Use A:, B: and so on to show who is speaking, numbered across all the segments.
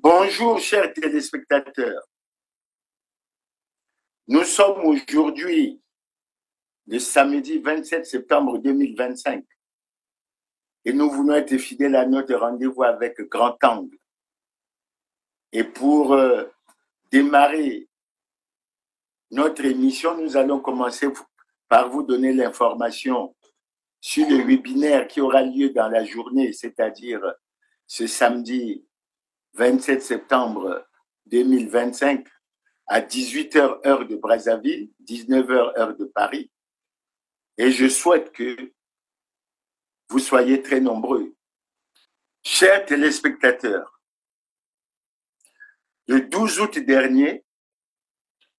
A: Bonjour, chers téléspectateurs. Nous sommes aujourd'hui le samedi 27 septembre 2025 et nous voulons être fidèles à notre rendez-vous avec Grand Angle. Et pour démarrer notre émission, nous allons commencer par vous donner l'information sur le webinaire qui aura lieu dans la journée, c'est-à-dire ce samedi 27 septembre 2025 à 18h heure de Brazzaville, 19h heure de Paris. Et je souhaite que vous soyez très nombreux. Chers téléspectateurs, le 12 août dernier,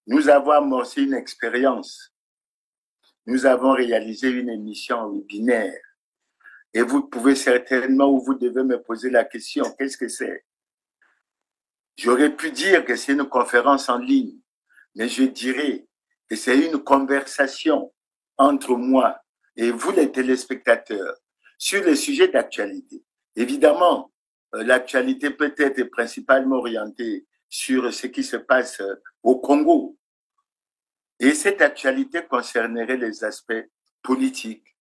A: nous avons amorcé une expérience. Nous avons réalisé une émission webinaire. Et vous pouvez certainement, ou vous devez me poser la question, qu'est-ce que c'est? J'aurais pu dire que c'est une conférence en ligne, mais je dirais que c'est une conversation entre moi et vous, les téléspectateurs, sur les sujets d'actualité. Évidemment, l'actualité peut être principalement orientée sur ce qui se passe au Congo. Et cette actualité concernerait les aspects politiques,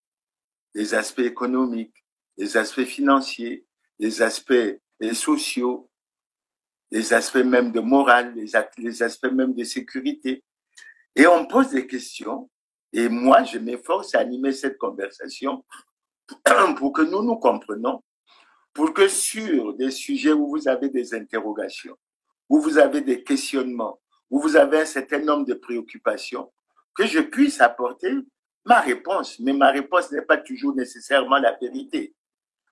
A: les aspects économiques, les aspects financiers, les aspects sociaux, les aspects même de morale, les aspects même de sécurité. Et on pose des questions, et moi, je m'efforce à animer cette conversation pour que nous nous comprenions, pour que sur des sujets où vous avez des interrogations, où vous avez des questionnements, où vous avez un certain nombre de préoccupations, que je puisse apporter ma réponse. Mais ma réponse n'est pas toujours nécessairement la vérité.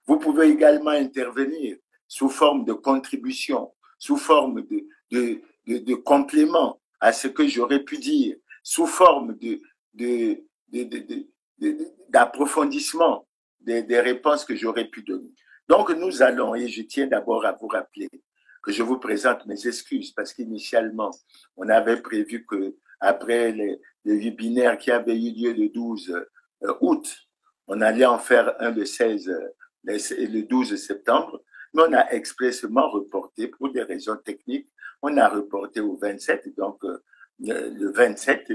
A: Vous pouvez également intervenir sous forme de contribution, sous forme de complément à ce que j'aurais pu dire, sous forme d'approfondissement des réponses que j'aurais pu donner. Donc, nous allons, et je tiens d'abord à vous rappeler que je vous présente mes excuses parce qu'initialement, on avait prévu que après le webinaire qui avait eu lieu le 12 août, on allait en faire un le 16 le 12 septembre, mais on a expressément reporté pour des raisons techniques. On a reporté au 27, donc le 27,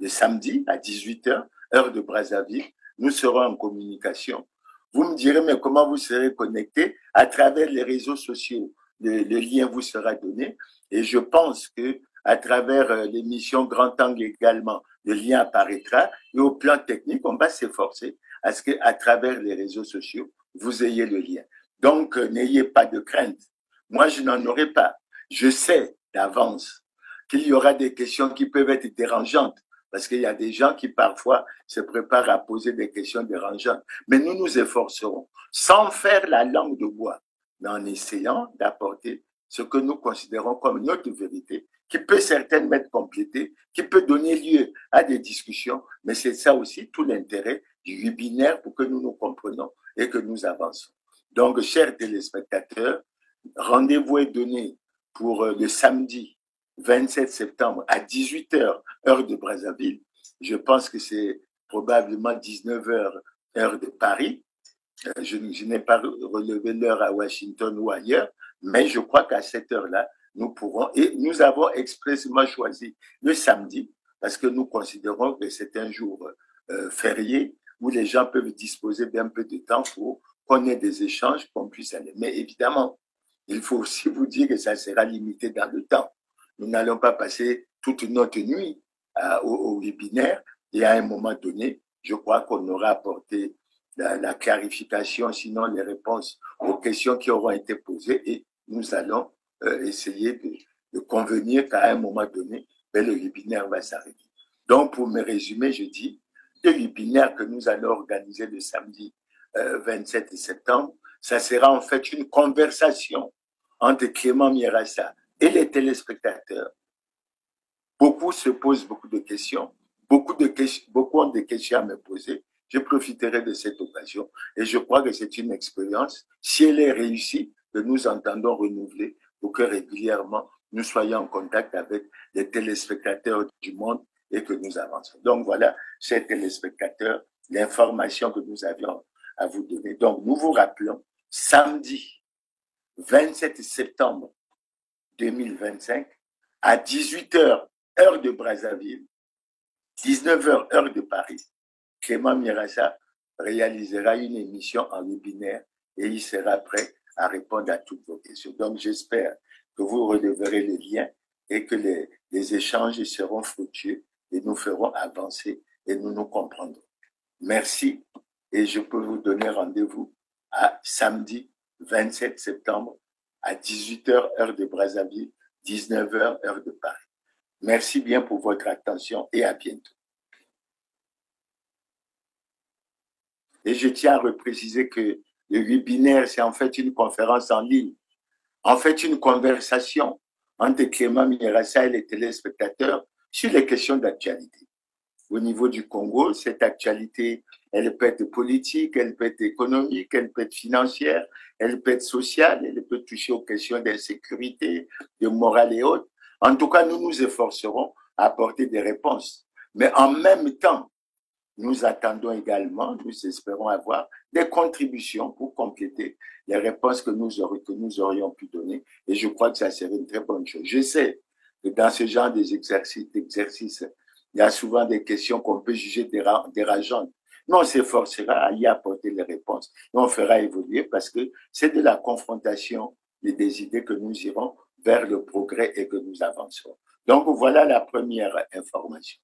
A: le samedi à 18h, heure de Brazzaville. Nous serons en communication. Vous me direz, mais comment vous serez connecté? À travers les réseaux sociaux. Le lien vous sera donné. Et je pense que à travers l'émission Grand Angle également, le lien apparaîtra. Et au plan technique, on va s'efforcer à ce qu'à travers les réseaux sociaux, vous ayez le lien. Donc, n'ayez pas de crainte. Moi, je n'en aurai pas. Je sais d'avance qu'il y aura des questions qui peuvent être dérangeantes, parce qu'il y a des gens qui parfois se préparent à poser des questions dérangeantes. Mais nous nous efforcerons, sans faire la langue de bois, mais en essayant d'apporter ce que nous considérons comme notre vérité, qui peut certainement être complétée, qui peut donner lieu à des discussions, mais c'est ça aussi tout l'intérêt du webinaire pour que nous nous comprenions et que nous avançons. Donc, chers téléspectateurs, rendez-vous est donné pour le samedi 27 septembre à 18h, heure de Brazzaville. Je pense que c'est probablement 19h, heure de Paris. Je n'ai pas relevé l'heure à Washington ou ailleurs, mais je crois qu'à cette heure-là, nous pourrons, et nous avons expressément choisi le samedi, parce que nous considérons que c'est un jour férié, où les gens peuvent disposer d'un peu de temps pour qu'on ait des échanges, qu'on puisse aller. Mais évidemment, il faut aussi vous dire que ça sera limité dans le temps. Nous n'allons pas passer toute notre nuit au webinaire, et à un moment donné, je crois qu'on aura apporté la clarification, sinon les réponses aux questions qui auront été posées, et nous allons essayer de convenir qu'à un moment donné, le webinaire va s'arrêter. Donc, pour me résumer, je dis, le webinaire que nous allons organiser le samedi 27 septembre, ça sera en fait une conversation entre Clément Mierassa et les téléspectateurs. Beaucoup se posent beaucoup de questions, beaucoup ont des questions à me poser. Je profiterai de cette occasion et je crois que c'est une expérience, si elle est réussie, que nous entendons renouveler pour que régulièrement nous soyons en contact avec les téléspectateurs du monde et que nous avancions. Donc voilà, chers téléspectateurs, l'information que nous avions à vous donner. Donc nous vous rappelons, samedi 27 septembre 2025, à 18h, heure de Brazzaville, 19h, heure de Paris, Clément Mirassa réalisera une émission en webinaire et il sera prêt à répondre à toutes vos questions. Donc, j'espère que vous releverez le lien et que les échanges seront fructueux et nous ferons avancer et nous nous comprendrons. Merci et je peux vous donner rendez-vous à samedi 27 septembre à 18h, heure de Brazzaville, 19h, heure de Paris. Merci bien pour votre attention et à bientôt. Et je tiens à repréciser que le webinaire, c'est en fait une conférence en ligne, en fait une conversation entre Clément Mirassa et les téléspectateurs sur les questions d'actualité. Au niveau du Congo, cette actualité, elle peut être politique, elle peut être économique, elle peut être financière, elle peut être sociale, elle peut toucher aux questions d'insécurité, de morale et autres. En tout cas, nous nous efforcerons à apporter des réponses. Mais en même temps, nous attendons également, nous espérons avoir des contributions pour compléter les réponses que nous aurions pu donner. Et je crois que ça serait une très bonne chose. Je sais que dans ce genre d'exercices, il y a souvent des questions qu'on peut juger dérangeantes. Mais on s'efforcera à y apporter les réponses. Et on fera évoluer parce que c'est de la confrontation et des idées que nous irons vers le progrès et que nous avancerons. Donc voilà la première information.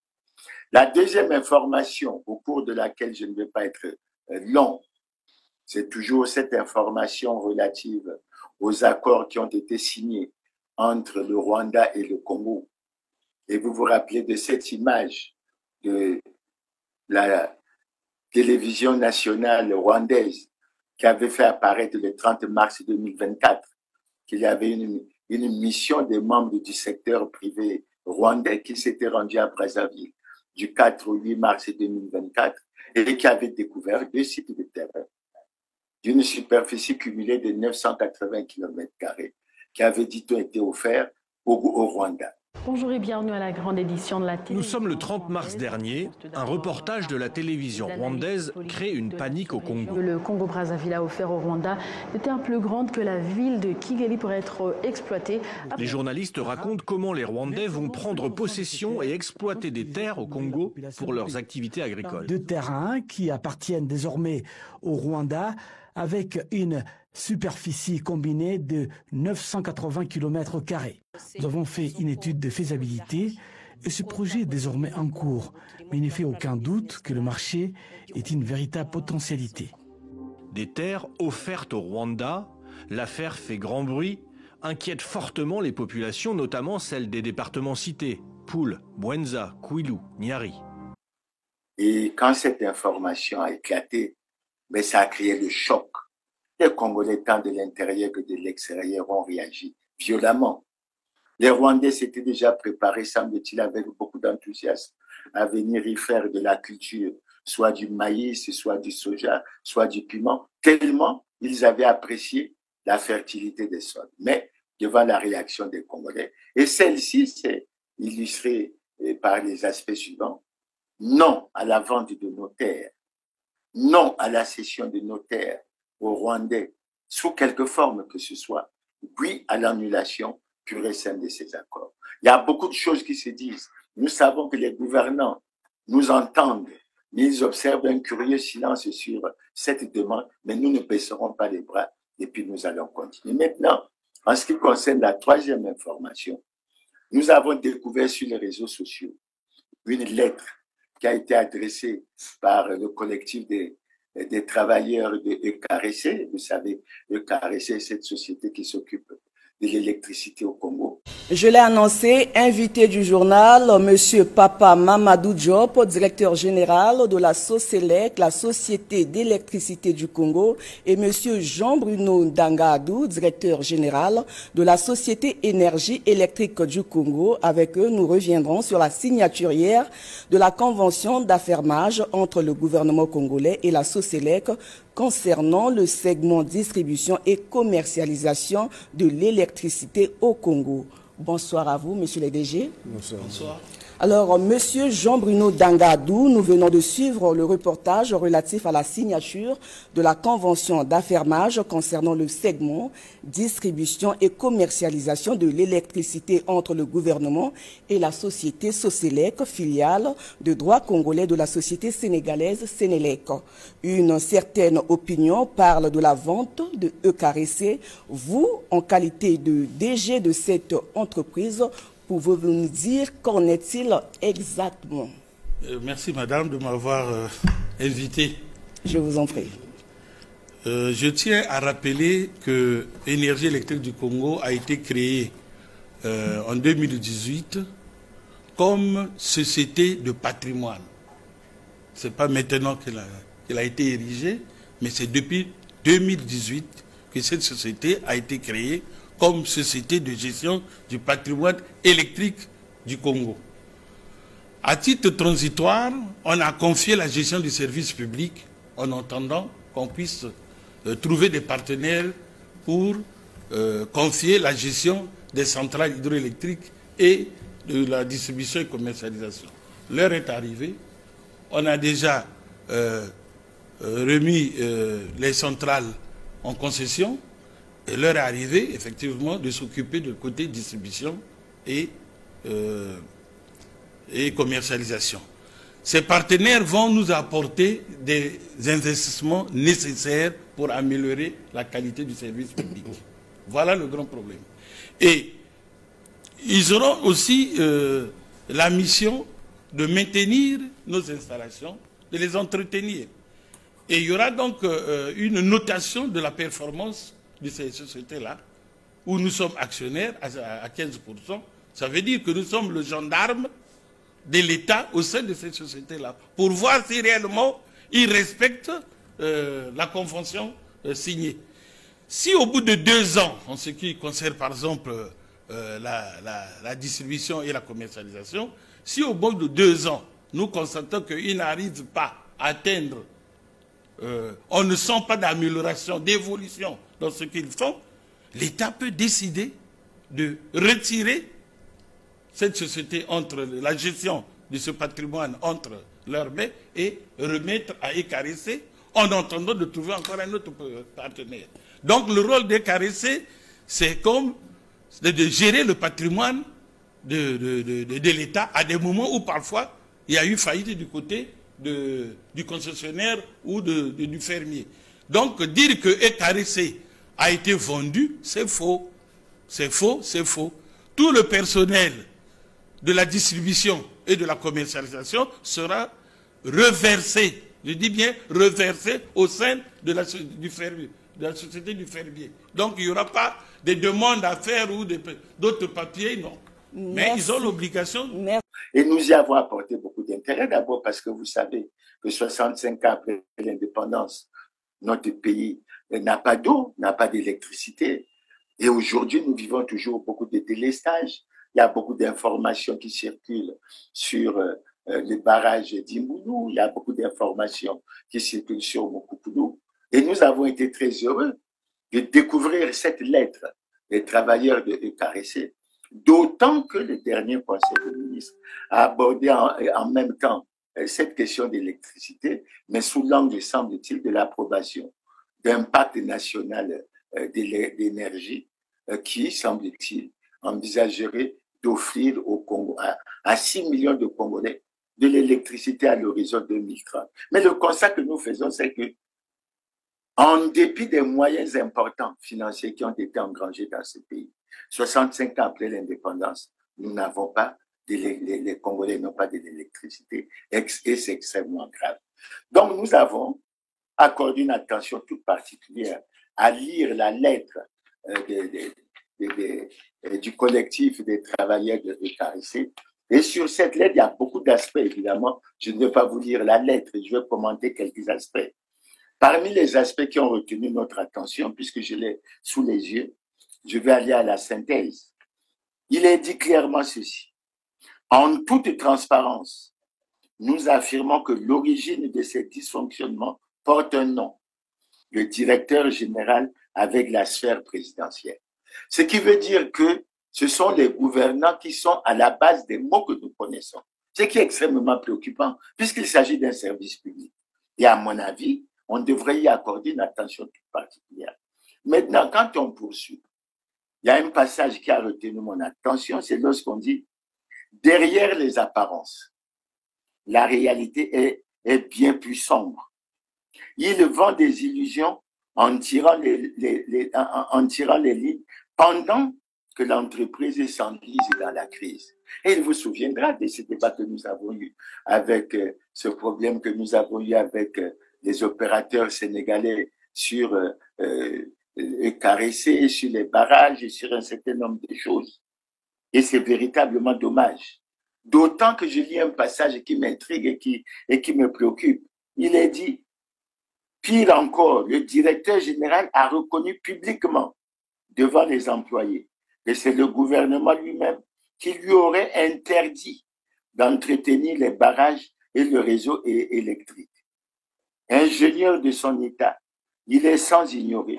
A: La deuxième information, au cours de laquelle je ne vais pas être long, c'est toujours cette information relative aux accords qui ont été signés entre le Rwanda et le Congo. Et vous vous rappelez de cette image de la télévision nationale rwandaise qui avait fait apparaître le 30 mars 2024 qu'il y avait une mission des membres du secteur privé rwandais qui s'était rendu à Brazzaville du 4 au 8 mars 2024 et qui avait découvert 2 sites de terrain d'une superficie cumulée de 980 km² qui avaient dit-on été offerts au Rwanda.
B: Bonjour et bienvenue à la grande édition de la télévision.
C: Nous sommes le 30 mars dernier. Un reportage de la télévision rwandaise crée une panique au Congo.
B: Le Congo-Brazzaville a offert au Rwanda des terres plus grandes que la ville de Kigali pour être exploitée.
C: Les journalistes racontent comment les Rwandais vont prendre possession et exploiter des terres au Congo pour leurs activités agricoles.
D: De terrains qui appartiennent désormais au Rwanda avec une superficie combinée de 980 km². Nous avons fait une étude de faisabilité et ce projet est désormais en cours. Mais il ne fait aucun doute que le marché est une véritable potentialité.
C: Des terres offertes au Rwanda, l'affaire fait grand bruit, inquiète fortement les populations, notamment celles des départements cités, Poul, Bwenza, Kwilu, Nyari.
A: Et quand cette information a éclaté, mais ça a créé le choc. Les Congolais, tant de l'intérieur que de l'extérieur, ont réagi violemment. Les Rwandais s'étaient déjà préparés, semble-t-il, avec beaucoup d'enthousiasme, à venir y faire de la culture, soit du maïs, soit du soja, soit du piment, tellement ils avaient apprécié la fertilité des sols. Mais devant la réaction des Congolais, et celle-ci s'est illustrée par les aspects suivants: non à la vente de nos terres, non à la cession de nos terres aux Rwandais, sous quelque forme que ce soit, oui à l'annulation pure et simple de ces accords. Il y a beaucoup de choses qui se disent. Nous savons que les gouvernants nous entendent, mais ils observent un curieux silence sur cette demande, mais nous ne baisserons pas les bras et puis nous allons continuer. Maintenant, en ce qui concerne la troisième information, nous avons découvert sur les réseaux sociaux une lettre qui a été adressée par le collectif des travailleurs de EKRC. Vous savez, EKRC est cette société qui s'occupe de l'électricité au Congo.
E: Je l'ai annoncé, invité du journal, Monsieur Papa Mamadou Diop, directeur général de la SOCELEC, la Société d'électricité du Congo, et Monsieur Jean-Bruno Dangadou, directeur général de la Société énergie électrique du Congo. Avec eux, nous reviendrons sur la signature hier de la convention d'affermage entre le gouvernement congolais et la SOCELEC concernant le segment distribution et commercialisation de l'électricité au Congo. Bonsoir à vous, monsieur le DG.
F: Bonsoir. Bonsoir.
E: Alors, monsieur Jean-Bruno Dangadou, nous venons de suivre le reportage relatif à la signature de la convention d'affermage concernant le segment distribution et commercialisation de l'électricité entre le gouvernement et la société Soselec, filiale de droit congolais de la société sénégalaise Sénélec. Une certaine opinion parle de la vente de EKRC. Vous, en qualité de DG de cette entreprise, pouvez-vous nous dire qu'en est-il exactement?
F: Merci madame de m'avoir invité.
E: Je vous en prie.
F: Je tiens à rappeler que Énergie électrique du Congo a été créée en 2018 comme société de patrimoine. Ce n'est pas maintenant qu'elle a été érigée, mais c'est depuis 2018 que cette société a été créée comme société de gestion du patrimoine électrique du Congo. À titre transitoire, on a confié la gestion du service public en attendant qu'on puisse trouver des partenaires pour confier la gestion des centrales hydroélectriques et de la distribution et commercialisation. L'heure est arrivée. On a déjà remis les centrales en concession. Et l'heure est arrivée, effectivement, de s'occuper du côté distribution et commercialisation. Ces partenaires vont nous apporter des investissements nécessaires pour améliorer la qualité du service public. Voilà le grand problème. Et ils auront aussi la mission de maintenir nos installations, de les entretenir. Et il y aura donc une notation de la performance de ces sociétés-là, où nous sommes actionnaires à 15%. Ça veut dire que nous sommes le gendarme de l'État au sein de cette société-là, pour voir si réellement ils respectent la convention signée. Si au bout de 2 ans, en ce qui concerne par exemple la distribution et la commercialisation, si au bout de 2 ans, nous constatons qu'ils n'arrivent pas à atteindre, on ne sent pas d'amélioration, d'évolution dans ce qu'ils font, l'État peut décider de retirer cette société entre la gestion de ce patrimoine entre leurs mains et remettre à EKRC en attendant de trouver encore un autre partenaire. Donc le rôle d'EKRC, c'est comme de gérer le patrimoine de l'État à des moments où parfois il y a eu faillite du côté du concessionnaire ou du fermier. Donc dire que EKRC a été vendu, c'est faux. C'est faux, c'est faux. Tout le personnel de la distribution et de la commercialisation sera reversé, je dis bien reversé au sein de la société du fermier. Donc il n'y aura pas de demandes à faire ou d'autres papiers, non.
E: Merci.
F: Mais ils ont l'obligation.
A: Et nous y avons apporté beaucoup d'intérêt, d'abord parce que vous savez que 65 ans après l'indépendance, notre pays n'a pas d'eau, n'a pas d'électricité. Et aujourd'hui, nous vivons toujours beaucoup de délestage. Il y a beaucoup d'informations qui circulent sur les barrages d'Imboulou. Il y a beaucoup d'informations qui circulent sur Mokopoulou. Et nous avons été très heureux de découvrir cette lettre des travailleurs de EKRC, d'autant que le dernier Conseil des ministres a abordé en même temps cette question d'électricité, mais sous l'angle, semble-t-il, de l'approbation d'un pacte national d'énergie qui, semble-t-il, envisagerait d'offrir au Congo à 6 millions de Congolais de l'électricité à l'horizon 2030. Mais le constat que nous faisons, c'est que, en dépit des moyens importants financiers qui ont été engrangés dans ce pays, 65 ans après l'indépendance, nous n'avons pas, les Congolais n'ont pas de l'électricité, et c'est extrêmement grave. Donc nous avons accordé une attention toute particulière à lire la lettre du collectif des travailleurs de EKRC. Et sur cette lettre, il y a beaucoup d'aspects, évidemment. Je ne vais pas vous lire la lettre, je vais commenter quelques aspects. Parmi les aspects qui ont retenu notre attention, puisque je l'ai sous les yeux, je vais aller à la synthèse. Il est dit clairement ceci. En toute transparence, nous affirmons que l'origine de ces dysfonctionnements porte un nom, le directeur général avec la sphère présidentielle. Ce qui veut dire que ce sont les gouvernants qui sont à la base des maux que nous connaissons. Ce qui est extrêmement préoccupant, puisqu'il s'agit d'un service public. Et à mon avis, on devrait y accorder une attention toute particulière. Maintenant, quand on poursuit, il y a un passage qui a retenu mon attention, c'est lorsqu'on dit « derrière les apparences, la réalité est bien plus sombre. Il vend des illusions en tirant les lignes pendant que l'entreprise s'enlise dans la crise. » Et il vous souviendra de ce débat que nous avons eu avec ce problème que nous avons eu avec les opérateurs sénégalais sur Caressé, sur les barrages et sur un certain nombre de choses. Et c'est véritablement dommage. D'autant que je lis un passage qui m'intrigue et qui me préoccupe. Il est dit, pire encore, le directeur général a reconnu publiquement devant les employés que c'est le gouvernement lui-même qui lui aurait interdit d'entretenir les barrages et le réseau électrique. Ingénieur de son État, il est sans ignorer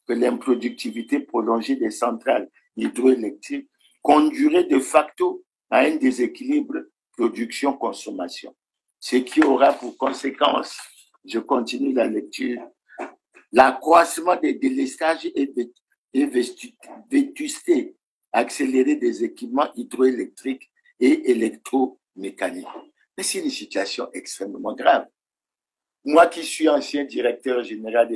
A: que l'improductivité prolongée des centrales hydroélectriques conduirait de facto à un déséquilibre production-consommation, ce qui aura pour conséquence, je continue la lecture, l'accroissement des délestages et vétusté accéléré des équipements hydroélectriques et électromécaniques. Mais c'est une situation extrêmement grave. Moi qui suis ancien directeur général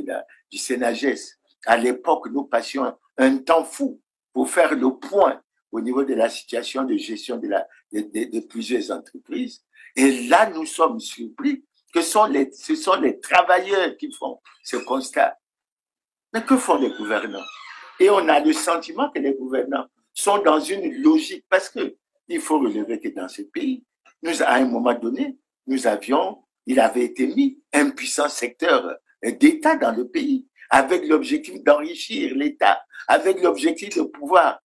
A: du Sénagès, à l'époque, nous passions un temps fou pour faire le point au niveau de la situation de gestion de plusieurs entreprises. Et là, nous sommes surpris que ce sont les travailleurs qui font ce constat. Mais que font les gouvernants? Et on a le sentiment que les gouvernants sont dans une logique, parce qu'il faut relever que dans ce pays, à un moment donné, il avait été mis un puissant secteur d'État dans le pays, avec l'objectif d'enrichir l'État, avec l'objectif de pouvoir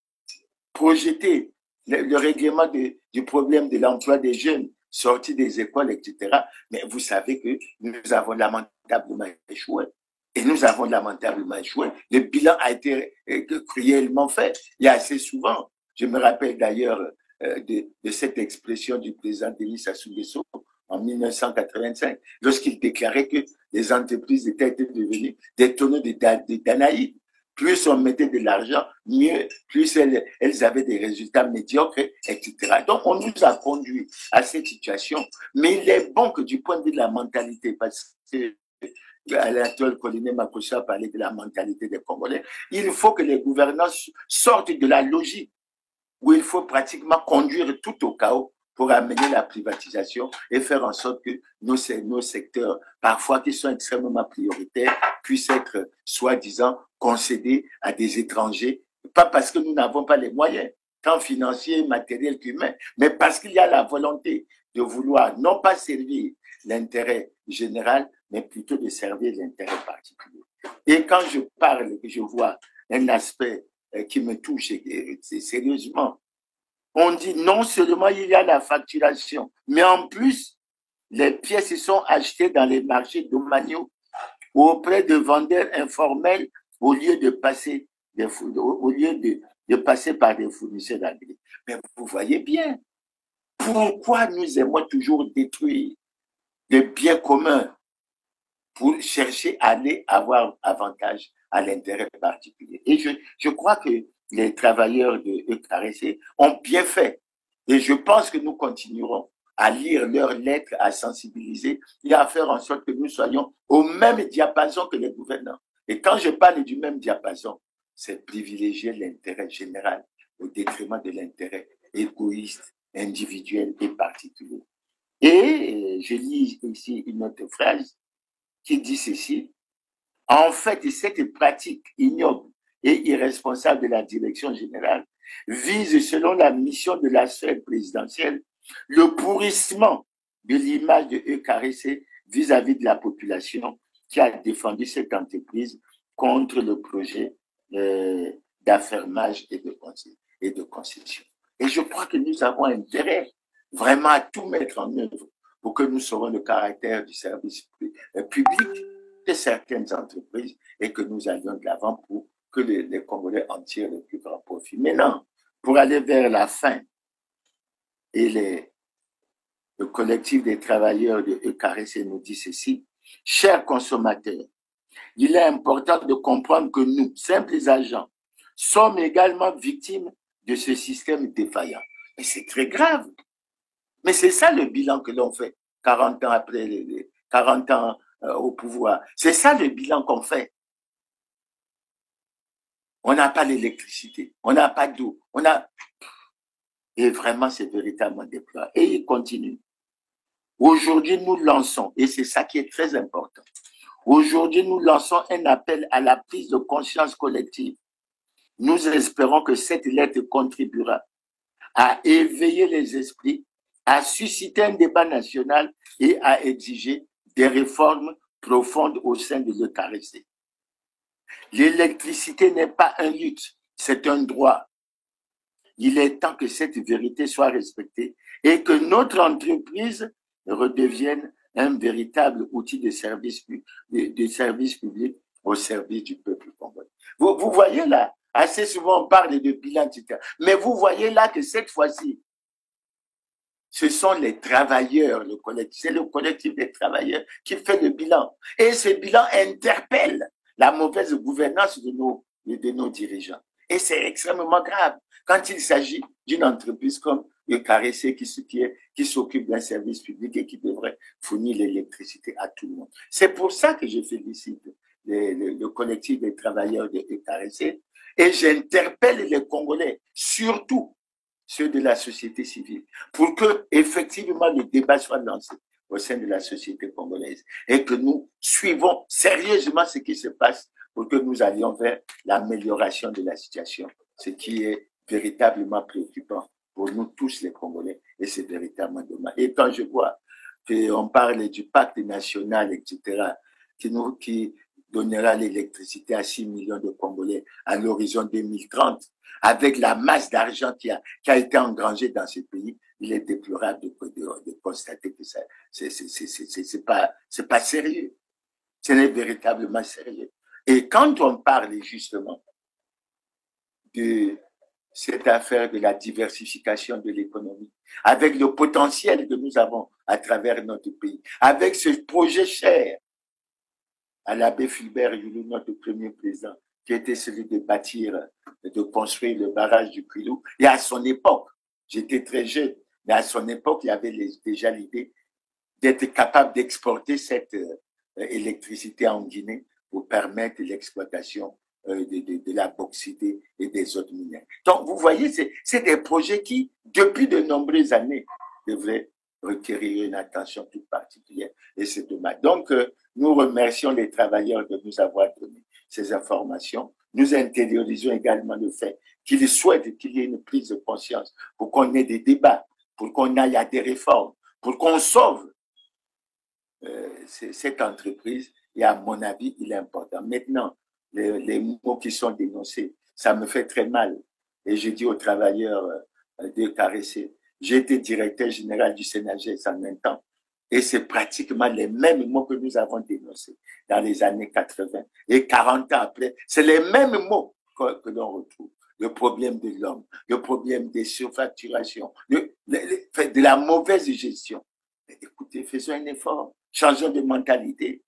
A: projeter le règlement du problème de l'emploi des jeunes sortis des écoles, etc. Mais vous savez que nous avons lamentablement échoué. Et nous avons lamentablement échoué. Le bilan a été cruellement fait. Il y a assez souvent, je me rappelle d'ailleurs de cette expression du président Denis Sassou Nguesso en 1985, lorsqu'il déclarait que les entreprises étaient devenues des tonneaux de Danaïdes. Plus on mettait de l'argent, mieux, plus elles avaient des résultats médiocres, etc. Donc, on nous a conduit à cette situation, mais il est bon que du point de vue de la mentalité, parce que l'actuel colonel Makossa parlait de la mentalité des Congolais, il faut que les gouvernants sortent de la logique où il faut pratiquement conduire tout au chaos pour amener la privatisation et faire en sorte que nos secteurs, parfois qui sont extrêmement prioritaires, puissent être soi-disant concédés à des étrangers, pas parce que nous n'avons pas les moyens, tant financiers, matériels qu'humains, mais parce qu'il y a la volonté de vouloir non pas servir l'intérêt général, mais plutôt de servir l'intérêt particulier. Et quand je parle, que je vois un aspect qui me touche sérieusement, on dit non seulement il y a la facturation, mais en plus, les pièces sont achetées dans les marchés domaniaux auprès de vendeurs informels au lieu de passer, passer par des fournisseurs d'agréés. Mais vous voyez bien, pourquoi nous aimons toujours détruire les biens communs pour chercher à aller avoir avantage à l'intérêt particulier. Et je crois que les travailleurs de ECAREC ont bien fait. Et je pense que nous continuerons à lire leurs lettres, à sensibiliser et à faire en sorte que nous soyons au même diapason que les gouvernants. Et quand je parle du même diapason, c'est privilégier l'intérêt général au détriment de l'intérêt égoïste, individuel et particulier. Et je lis ici une autre phrase qui dit ceci. En fait, cette pratique ignoble et irresponsable de la direction générale vise, selon la mission de la sphère présidentielle, le pourrissement de l'image de ECAREC vis-à-vis de la population qui a défendu cette entreprise contre le projet d'affermage et de concession. Et je crois que nous avons intérêt vraiment à tout mettre en œuvre pour que nous saurons le caractère du service public de certaines entreprises et que nous allions de l'avant pour que les Congolais en tirent le plus grand profit. Maintenant, pour aller vers la fin, et le collectif des travailleurs de EKRC nous dit ceci: chers consommateurs, il est important de comprendre que nous, simples agents, sommes également victimes de ce système défaillant. Et c'est très grave. Mais c'est ça le bilan que l'on fait 40 ans après, 40 ans au pouvoir. C'est ça le bilan qu'on fait. On n'a pas l'électricité, on n'a pas d'eau, Et vraiment, c'est véritablement déplorable. Et il continue. Aujourd'hui, nous lançons, et c'est ça qui est très important, aujourd'hui, nous lançons un appel à la prise de conscience collective. Nous espérons que cette lettre contribuera à éveiller les esprits, à susciter un débat national et à exiger des réformes profondes au sein de l'EKRC. L'électricité n'est pas un luxe, c'est un droit. Il est temps que cette vérité soit respectée et que notre entreprise redevienne un véritable outil de service public au service du peuple congolais. Vous voyez là, assez souvent on parle de bilan, etc. Mais vous voyez là que cette fois-ci, ce sont les travailleurs, c'est le collectif des travailleurs qui fait le bilan. Et ce bilan interpelle la mauvaise gouvernance de nos dirigeants. Et c'est extrêmement grave quand il s'agit d'une entreprise comme EKRC qui s'occupe d'un service public et qui devrait fournir l'électricité à tout le monde. C'est pour ça que je félicite le collectif des travailleurs de EKRC et j'interpelle les Congolais, surtout ceux de la société civile, pour que effectivement le débat soit lancé au sein de la société congolaise et que nous suivons sérieusement ce qui se passe pour que nous allions vers l'amélioration de la situation, ce qui est véritablement préoccupant pour nous tous les Congolais, et c'est véritablement dommage. Et quand je vois qu'on parle du pacte national, etc., qui donnera l'électricité à 6 millions de Congolais à l'horizon 2030, avec la masse d'argent qui a été engrangée dans ce pays, il est déplorable de constater que c'est pas sérieux. Ce n'est véritablement sérieux. Et quand on parle justement de cette affaire de la diversification de l'économie, avec le potentiel que nous avons à travers notre pays, avec ce projet cher à l'abbé Fulbert Youlou, notre premier président, qui était celui de bâtir, de construire le barrage du Krilou. Et à son époque, j'étais très jeune, mais à son époque, il y avait déjà l'idée d'être capable d'exporter cette électricité en Guinée pour permettre l'exploitation de la bauxite et des autres minéraux. Donc, vous voyez, c'est des projets qui, depuis de nombreuses années, devraient requérir une attention toute particulière. Et c'est dommage. Donc, nous remercions les travailleurs de nous avoir donné ces informations. Nous intériorisons également le fait qu'ils souhaitent qu'il y ait une prise de conscience pour qu'on ait des débats, pour qu'on aille à des réformes, pour qu'on sauve cette entreprise. Et à mon avis, il est important. Maintenant, les mots qui sont dénoncés, ça me fait très mal. Et je dis aux travailleurs de EKRC, j'ai été directeur général du Sénagès en même temps. Et c'est pratiquement les mêmes mots que nous avons dénoncés dans les années 80. Et 40 ans après, c'est les mêmes mots que l'on retrouve. Le problème de l'homme, le problème des surfacturations, de la mauvaise gestion. Mais écoutez, faisons un effort, changeons de mentalité.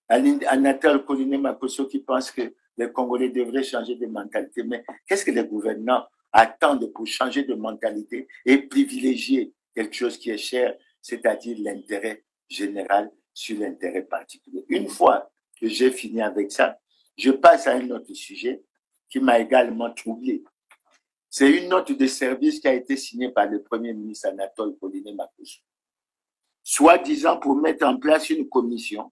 A: Anatole Koliné-Makosso qui pense que les Congolais devraient changer de mentalité. Mais qu'est-ce que les gouvernants attendent pour changer de mentalité et privilégier quelque chose qui est cher, c'est-à-dire l'intérêt général sur l'intérêt particulier? Une fois que j'ai fini avec ça, je passe à un autre sujet qui m'a également troublé. C'est une note de service qui a été signée par le Premier ministre Anatole Koliné-Makosso, soi-disant pour mettre en place une commission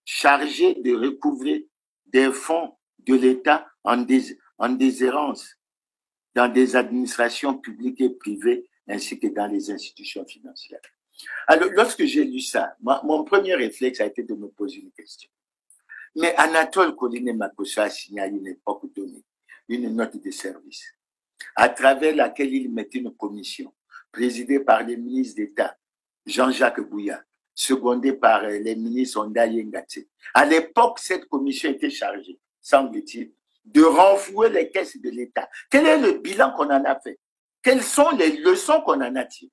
A: chargée de recouvrer des fonds de l'État en déshérence dans des administrations publiques et privées ainsi que dans les institutions financières. Alors, lorsque j'ai lu ça, mon premier réflexe a été de me poser une question. Mais Anatole Koliné-Makosso a signé à une époque donnée une note de service à travers laquelle il mettait une commission présidée par le ministre d'État Jean-Jacques Bouya, secondé par les ministres Onda Yengatse. À l'époque, cette commission était chargée, semble-t-il, de renflouer les caisses de l'État. Quel est le bilan qu'on en a fait? Quelles sont les leçons qu'on en a tirées?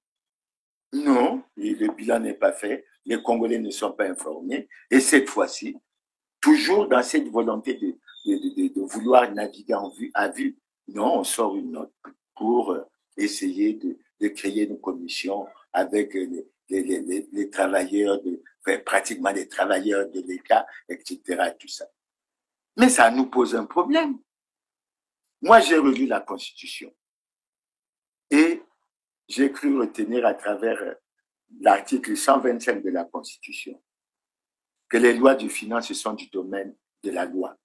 A: Non, le bilan n'est pas fait, les Congolais ne sont pas informés, et cette fois-ci, toujours dans cette volonté de vouloir naviguer à vue, non, on sort une note pour essayer de créer une commission avec les travailleurs, pratiquement les travailleurs de l'État, etc. Tout ça. Mais ça nous pose un problème. Moi, j'ai relu la Constitution et j'ai cru retenir à travers l'article 125 de la Constitution que les lois de finances sont du domaine de la loi.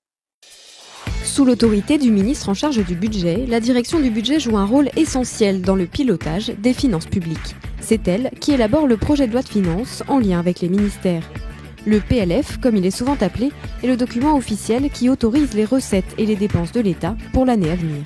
G: Sous l'autorité du ministre en charge du budget, la direction du budget joue un rôle essentiel dans le pilotage des finances publiques. C'est elle qui élabore le projet de loi de finances en lien avec les ministères. Le PLF, comme il est souvent appelé, est le document officiel qui autorise les recettes et les dépenses de l'État pour l'année à venir.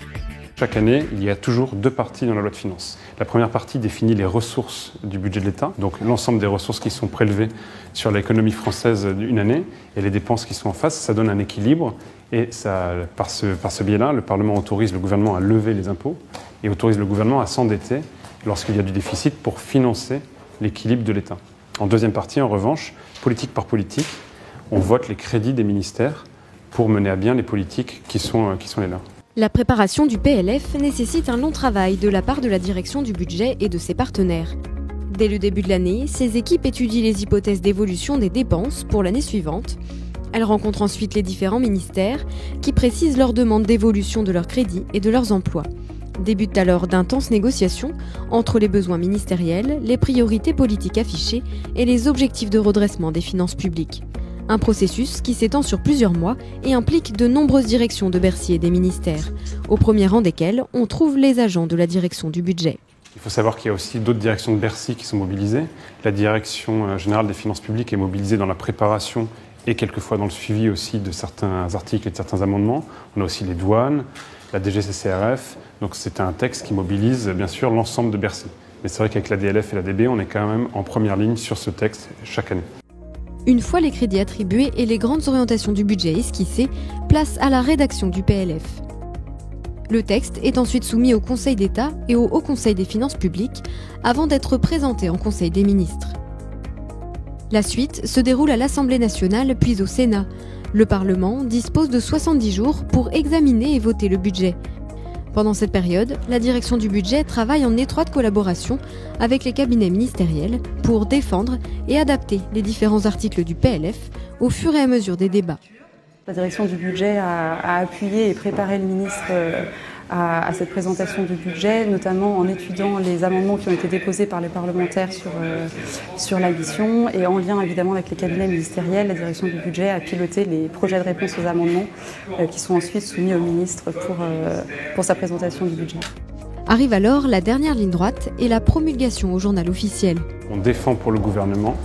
H: Chaque année, il y a toujours deux parties dans la loi de finances. La première partie définit les ressources du budget de l'État, donc l'ensemble des ressources qui sont prélevées sur l'économie française d'une année et les dépenses qui sont en face, ça donne un équilibre et ça, par ce biais-là, le Parlement autorise le gouvernement à lever les impôts et autorise le gouvernement à s'endetter lorsqu'il y a du déficit pour financer l'équilibre de l'État. En deuxième partie, en revanche, politique par politique, on vote les crédits des ministères pour mener à bien les politiques qui sont les leurs.
G: La préparation du PLF nécessite un long travail de la part de la direction du budget et de ses partenaires. Dès le début de l'année, ces équipes étudient les hypothèses d'évolution des dépenses pour l'année suivante. Elles rencontrent ensuite les différents ministères qui précisent leurs demandes d'évolution de leurs crédits et de leurs emplois. Débutent alors d'intenses négociations entre les besoins ministériels, les priorités politiques affichées et les objectifs de redressement des finances publiques. Un processus qui s'étend sur plusieurs mois et implique de nombreuses directions de Bercy et des ministères, au premier rang desquels on trouve les agents de la direction du budget.
H: Il faut savoir qu'il y a aussi d'autres directions de Bercy qui sont mobilisées. La direction générale des finances publiques est mobilisée dans la préparation et quelquefois dans le suivi aussi de certains articles et de certains amendements. On a aussi les douanes, la DGCCRF. Donc c'est un texte qui mobilise bien sûr l'ensemble de Bercy. Mais c'est vrai qu'avec la DLF et la DB, on est quand même en première ligne sur ce texte chaque année.
G: Une fois les crédits attribués et les grandes orientations du budget esquissées, place à la rédaction du PLF. Le texte est ensuite soumis au Conseil d'État et au Haut Conseil des finances publiques avant d'être présenté en Conseil des ministres. La suite se déroule à l'Assemblée nationale puis au Sénat. Le Parlement dispose de 70 jours pour examiner et voter le budget. Pendant cette période, la direction du budget travaille en étroite collaboration avec les cabinets ministériels pour défendre et adapter les différents articles du PLF au fur et à mesure des débats.
I: La direction du budget a appuyé et préparé le ministre à cette présentation du budget, notamment en étudiant les amendements qui ont été déposés par les parlementaires sur la mission et en lien évidemment avec les cabinets ministériels. La direction du budget a piloté les projets de réponse aux amendements qui sont ensuite soumis au ministre pour sa présentation du budget.
G: Arrive alors la dernière ligne droite et la promulgation au journal officiel.
H: On défend pour le gouvernement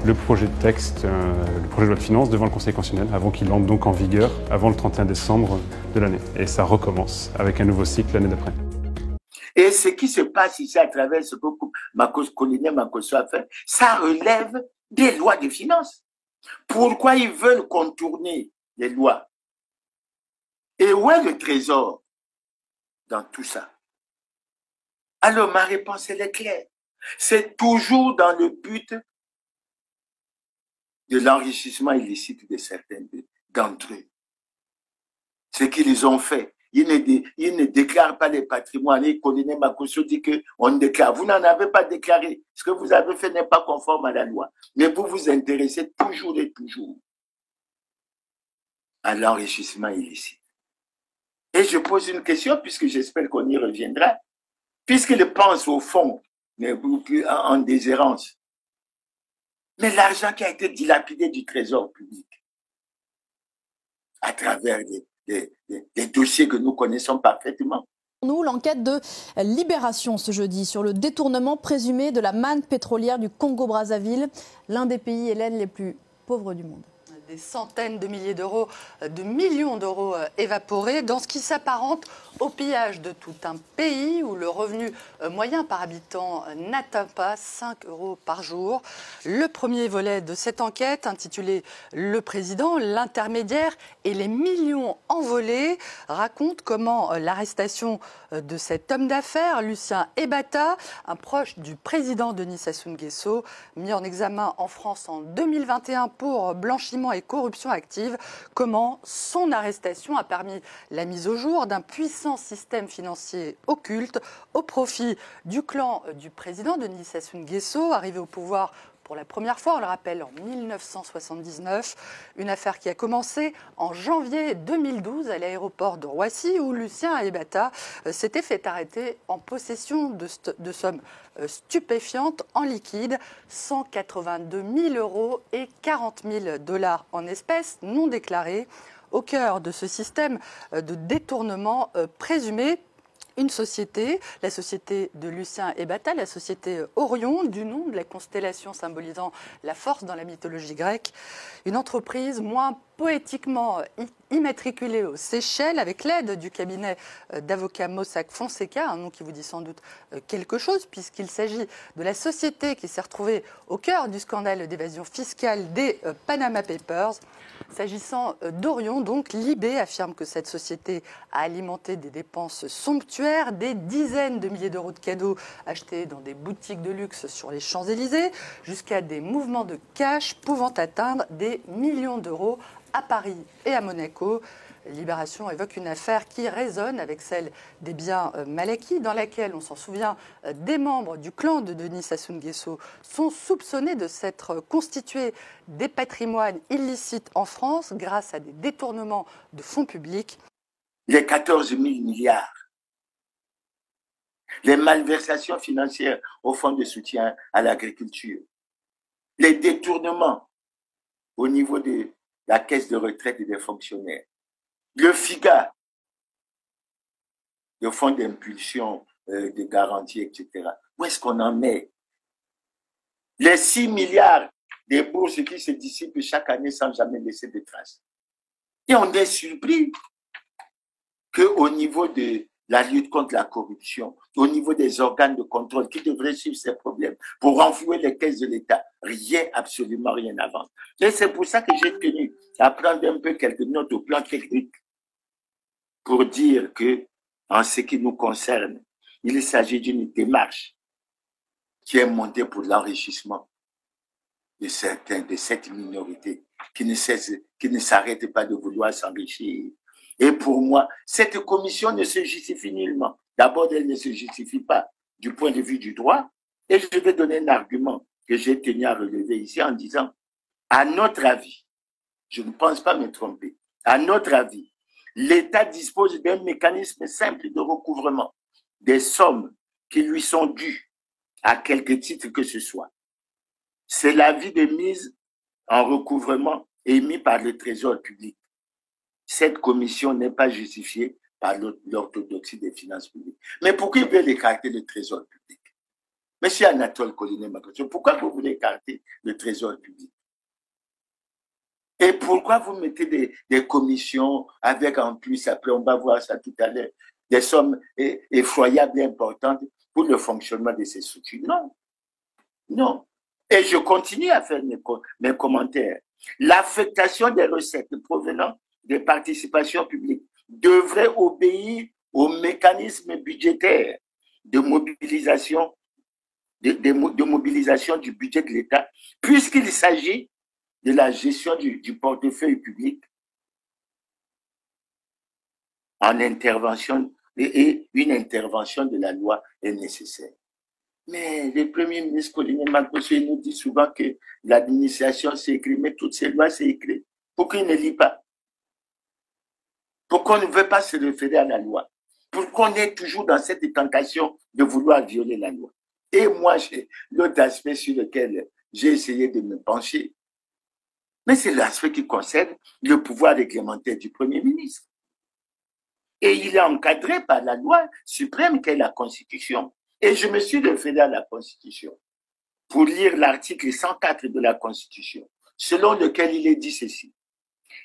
H: le projet de texte, le projet de loi de finances devant le Conseil constitutionnel avant qu'il entre donc en vigueur avant le 31 décembre de l'année. Et ça recommence avec un nouveau cycle l'année d'après.
A: Et ce qui se passe ici à travers ce que Colonel Makosso a fait, ça relève des lois de finances. Pourquoi ils veulent contourner les lois? Et où est le trésor dans tout ça? Alors ma réponse elle est claire. C'est toujours dans le but de l'enrichissement illicite de certains d'entre eux. Ce qu'ils ont fait. Ils ne déclarent pas les patrimoines. Et Colonel Makosso dit qu'on déclare. Vous n'en avez pas déclaré. Ce que vous avez fait n'est pas conforme à la loi. Mais vous vous intéressez toujours et toujours à l'enrichissement illicite. Et je pose une question, puisque j'espère qu'on y reviendra. Puisqu'ils pensent au fond, en déshérence, mais l'argent qui a été dilapidé du trésor public à travers des dossiers que nous connaissons parfaitement.
J: Nous, l'enquête de Libération ce jeudi sur le détournement présumé de la manne pétrolière du Congo-Brazzaville, l'un des pays, Hélène, les plus pauvres du monde.
K: Des centaines de milliers d'euros, de millions d'euros évaporés dans ce qui s'apparente au pillage de tout un pays où le revenu moyen par habitant n'atteint pas 5 € par jour. Le premier volet de cette enquête, intitulé « Le président, l'intermédiaire et les millions envolés », raconte comment l'arrestation de cet homme d'affaires, Lucien Ebata, un proche du président Denis Sassou Nguesso, mis en examen en France en 2021 pour blanchiment et corruption active, comment son arrestation a permis la mise au jour d'un puissant système financier occulte au profit du clan du président Denis Sassou Nguesso, arrivé au pouvoir pour la première fois, on le rappelle, en 1979, une affaire qui a commencé en janvier 2012 à l'aéroport de Roissy où Lucien Ebata s'était fait arrêter en possession de sommes stupéfiantes en liquide, 182 000 € et 40 000 $ en espèces non déclarées, au cœur de ce système de détournement présumé. Une société, la société de Lucien Ebata, la société Orion, du nom de la constellation symbolisant la force dans la mythologie grecque. Une entreprise moins poétiquement immatriculée aux Seychelles avec l'aide du cabinet d'avocats Mossack Fonseca, un nom qui vous dit sans doute quelque chose puisqu'il s'agit de la société qui s'est retrouvée au cœur du scandale d'évasion fiscale des Panama Papers. S'agissant d'Orion, donc, Libé affirme que cette société a alimenté des dépenses somptuaires, des dizaines de milliers d'euros de cadeaux achetés dans des boutiques de luxe sur les Champs-Élysées, jusqu'à des mouvements de cash pouvant atteindre des millions d'euros à Paris et à Monaco. Libération évoque une affaire qui résonne avec celle des biens mal acquis, dans laquelle, on s'en souvient, des membres du clan de Denis Sassou Nguesso sont soupçonnés de s'être constitués des patrimoines illicites en France grâce à des détournements de fonds publics.
A: Les 14 000 milliards, les malversations financières au fonds de soutien à l'agriculture, les détournements au niveau de la caisse de retraite des fonctionnaires, le FIGA, le fonds d'impulsion, de garantie, etc. Où est-ce qu'on en est? Les 6 milliards des bourses qui se dissipent chaque année sans jamais laisser de traces. Et on est surpris qu'au niveau de la lutte contre la corruption, au niveau des organes de contrôle qui devraient suivre ces problèmes pour renflouer les caisses de l'État, rien, absolument rien n'avance. Et c'est pour ça que j'ai tenu à prendre un peu quelques notes au plan technique pour dire que, en ce qui nous concerne, il s'agit d'une démarche qui est montée pour l'enrichissement de certains, de cette minorité qui ne s'arrête pas de vouloir s'enrichir. Et pour moi, cette commission ne se justifie nullement. D'abord, elle ne se justifie pas du point de vue du droit. Et je vais donner un argument que j'ai tenu à relever ici en disant, à notre avis, je ne pense pas me tromper, à notre avis, l'État dispose d'un mécanisme simple de recouvrement des sommes qui lui sont dues à quelque titre que ce soit. C'est l'avis de mise en recouvrement émis par le Trésor public. Cette commission n'est pas justifiée par l'orthodoxie des finances publiques. Mais pourquoi ils veulent écarter le Trésor public? Monsieur Anatole Collinet-Macosso, pourquoi vous voulez écarter le Trésor public? Et pourquoi vous mettez des commissions avec en plus, après on va voir ça tout à l'heure, des sommes effroyables et importantes pour le fonctionnement de ces structures? Non, non. Et je continue à faire mes commentaires. L'affectation des recettes provenant des participations publiques devrait obéir au mécanisme budgétaire de mobilisation, de mobilisation du budget de l'État, puisqu'il s'agit de la gestion du portefeuille public en intervention, et une intervention de la loi est nécessaire. Mais le Premier ministre Collinet-Macosso nous dit souvent que l'administration c'est écrit, mais toutes ces lois c'est écrit. Pourquoi il ne lit pas? Pourquoi on ne veut pas se référer à la loi? Pourquoi on est toujours dans cette tentation de vouloir violer la loi? Et moi, l'autre aspect sur lequel j'ai essayé de me pencher, mais c'est l'aspect qui concerne le pouvoir réglementaire du Premier ministre. Et il est encadré par la loi suprême qu'est la Constitution. Et je me suis référé à la Constitution pour lire l'article 104 de la Constitution, selon lequel il est dit ceci.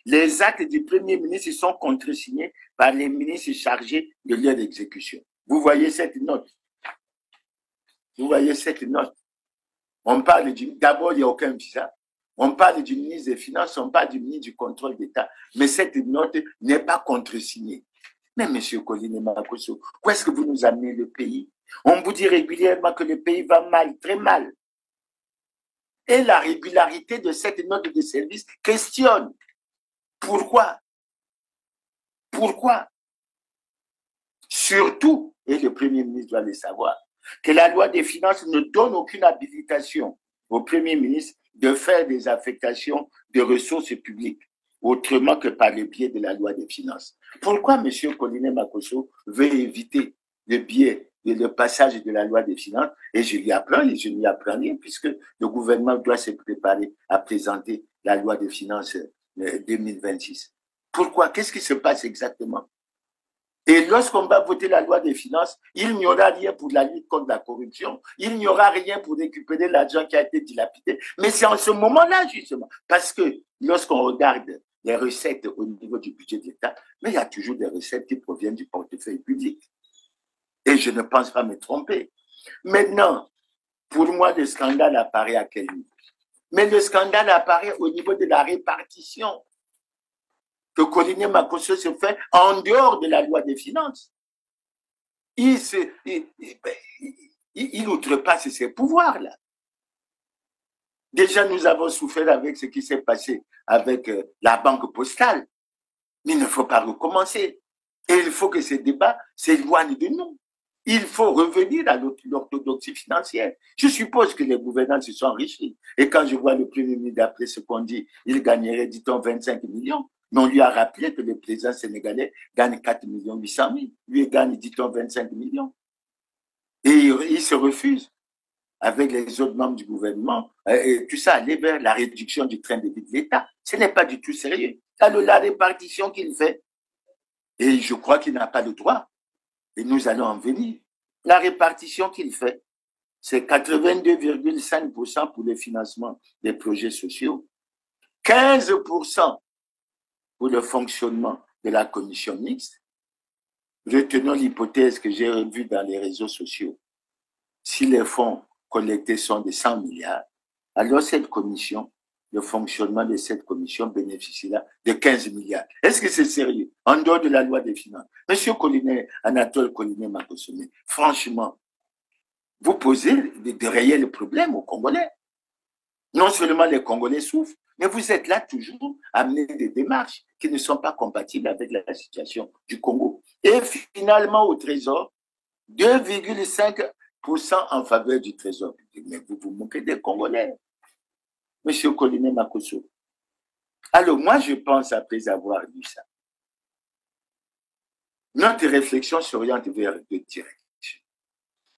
A: Les actes du Premier ministre sont contresignés par les ministres chargés de leur exécution. Vous voyez cette note. Vous voyez cette note. On parle d'abord, il n'y a aucun visa. On parle du ministre des Finances, on parle du ministre du Contrôle d'État. Mais cette note n'est pas contresignée. Mais M. Colline Makosso, où est-ce que vous nous amenez le pays? On vous dit régulièrement que le pays va mal, très mal. Et la régularité de cette note de service questionne. Pourquoi? Pourquoi? Surtout, et le Premier ministre doit le savoir, que la loi des finances ne donne aucune habilitation au Premier ministre de faire des affectations de ressources publiques, autrement que par le biais de la loi des finances. Pourquoi M. Colline Makosso veut éviter le passage de la loi des finances? Et je lui apprends rien, puisque le gouvernement doit se préparer à présenter la loi des finances 2026. Pourquoi? Qu'est-ce qui se passe exactement? Et lorsqu'on va voter la loi des finances, il n'y aura rien pour la lutte contre la corruption, il n'y aura rien pour récupérer l'argent qui a été dilapidé. Mais c'est en ce moment-là, justement, parce que lorsqu'on regarde les recettes au niveau du budget de l'État, mais il y a toujours des recettes qui proviennent du portefeuille public. Et je ne pense pas me tromper. Maintenant, pour moi, le scandale apparaît à quel niveau? Mais le scandale apparaît au niveau de la répartition que Colline Makosso se fait en dehors de la loi des finances. Il outrepasse ses pouvoirs, là. Déjà, nous avons souffert avec ce qui s'est passé avec la banque postale. Mais il ne faut pas recommencer. Et il faut que ces débats s'éloignent de nous. Il faut revenir à l'orthodoxie financière. Je suppose que les gouvernants se sont enrichis. Et quand je vois le Premier ministre, d'après ce qu'on dit, il gagnerait, dit-on, 25 millions. Mais on lui a rappelé que le président sénégalais gagne 4 800 000. Lui, il gagne, dit-on, 25 millions. Et il se refuse, avec les autres membres du gouvernement, et tout ça, aller vers la réduction du train de vie de l'État. Ce n'est pas du tout sérieux. Alors, la répartition qu'il fait, et je crois qu'il n'a pas le droit, et nous allons en venir. La répartition qu'il fait, c'est 82,5% pour le financement des projets sociaux, 15% pour le fonctionnement de la commission mixte. Retenons l'hypothèse que j'ai revue dans les réseaux sociaux. Si les fonds collectés sont de 100 milliards, alors cette commission, le fonctionnement de cette commission bénéficiera de 15 milliards. Est-ce que c'est sérieux? En dehors de la loi des finances. Monsieur Anatole Colline Makosso, franchement, vous posez de réels problèmes aux Congolais. Non seulement les Congolais souffrent, mais vous êtes là toujours à mener des démarches qui ne sont pas compatibles avec la situation du Congo. Et finalement, au Trésor, 2,5% en faveur du Trésor public. Mais vous vous moquez des Congolais. Monsieur Colline Makosso. Alors, moi, je pense, après avoir lu ça, notre réflexion s'oriente vers deux directions.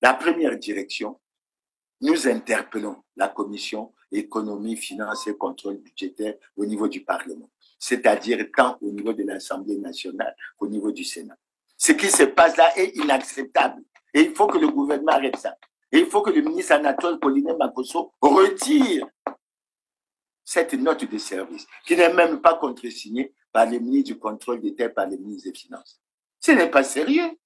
A: La première direction, nous interpellons la commission économie, finances et contrôle budgétaire au niveau du Parlement, c'est-à-dire tant au niveau de l'Assemblée nationale qu'au niveau du Sénat. Ce qui se passe là est inacceptable et il faut que le gouvernement arrête ça. Et il faut que le ministre Anatole Colline Makosso retire cette note de service, qui n'est même pas contresignée par le ministre du Contrôle d'État, par le ministre des Finances. Ce n'est pas sérieux.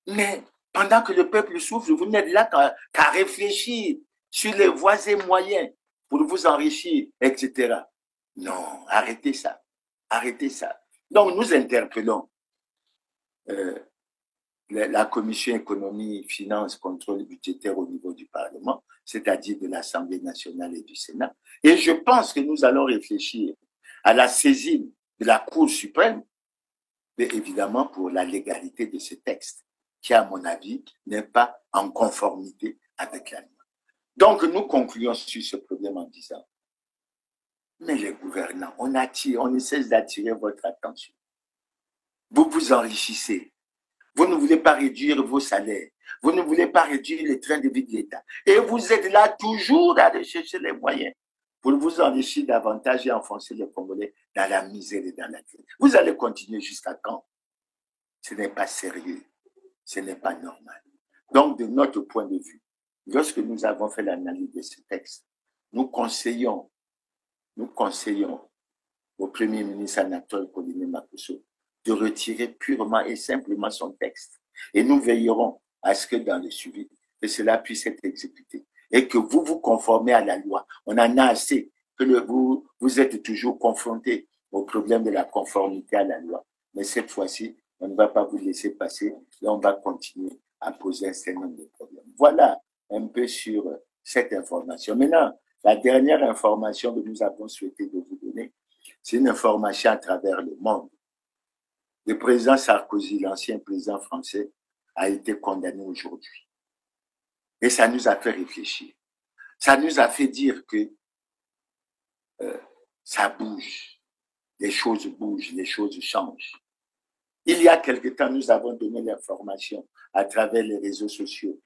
A: Mais pendant que le peuple souffre, vous n'êtes là qu'à réfléchir sur les voies et moyens pour vous enrichir, etc. Non, arrêtez ça. Arrêtez ça. Donc, nous interpellons la commission économie, finances, contrôle budgétaire au niveau du Parlement, c'est-à-dire de l'Assemblée nationale et du Sénat. Et je pense que nous allons réfléchir à la saisine de la Cour suprême, mais évidemment pour la légalité de ce texte, qui, à mon avis, n'est pas en conformité avec la loi. Donc, nous concluons sur ce problème en disant, mais les gouvernants, on ne cesse d'attirer votre attention. Vous vous enrichissez. Vous ne voulez pas réduire vos salaires. Vous ne voulez pas réduire les trains de vie de l'État. Et vous êtes là toujours à rechercher les moyens pour vous enrichir davantage et enfoncer les Congolais dans la misère et dans la crise. Vous allez continuer jusqu'à quand? Ce n'est pas sérieux. Ce n'est pas normal. Donc, de notre point de vue, lorsque nous avons fait l'analyse de ce texte, nous conseillons au Premier ministre Anatole Kouliné-Makuso de retirer purement et simplement son texte. Et nous veillerons à ce que dans le suivi, que cela puisse être exécuté et que vous vous conformez à la loi. On en a assez que vous êtes toujours confrontés au problème de la conformité à la loi. Mais cette fois-ci, on ne va pas vous laisser passer et on va continuer à poser un certain nombre de problèmes. Voilà un peu sur cette information. Maintenant, la dernière information que nous avons souhaité de vous donner, c'est une information à travers le monde. Le président Sarkozy, l'ancien président français, a été condamné aujourd'hui. Et ça nous a fait réfléchir. Ça nous a fait dire que ça bouge. Les choses bougent, les choses changent. Il y a quelque temps, nous avons donné l'information à travers les réseaux sociaux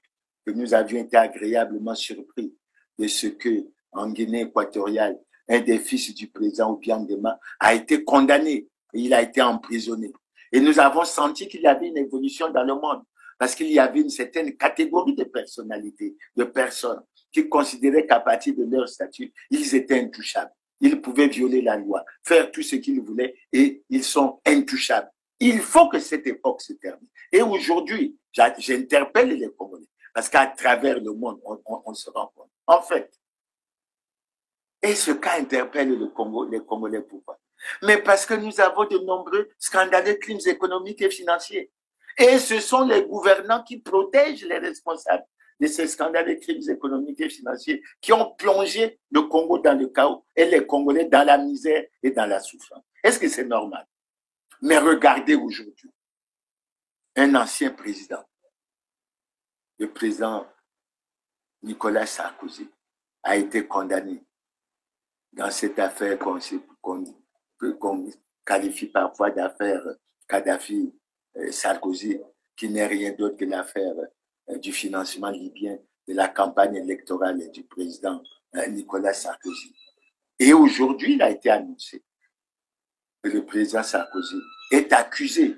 A: que nous avions été agréablement surpris de ce que, en Guinée équatoriale, un des fils du président Obiang-Nguema a été condamné et il a été emprisonné. Et nous avons senti qu'il y avait une évolution dans le monde parce qu'il y avait une certaine catégorie de personnalités, de personnes qui considéraient qu'à partir de leur statut, ils étaient intouchables. Ils pouvaient violer la loi, faire tout ce qu'ils voulaient et ils sont intouchables. Il faut que cette époque se termine. Et aujourd'hui, j'interpelle les Congolais parce qu'à travers le monde, on se rend compte. En fait, et ce cas interpelle les Congolais pourquoi? Mais parce que nous avons de nombreux scandaleux crimes économiques et financiers. Et ce sont les gouvernants qui protègent les responsables de ces scandaleux crimes économiques et financiers qui ont plongé le Congo dans le chaos et les Congolais dans la misère et dans la souffrance. Est-ce que c'est normal? Mais regardez aujourd'hui, un ancien président, le président Nicolas Sarkozy, a été condamné dans cette affaire qu'on qualifie parfois d'affaire Kadhafi-Sarkozy, qui n'est rien d'autre que l'affaire du financement libyen de la campagne électorale du président Nicolas Sarkozy. Et aujourd'hui, il a été annoncé que le président Sarkozy est accusé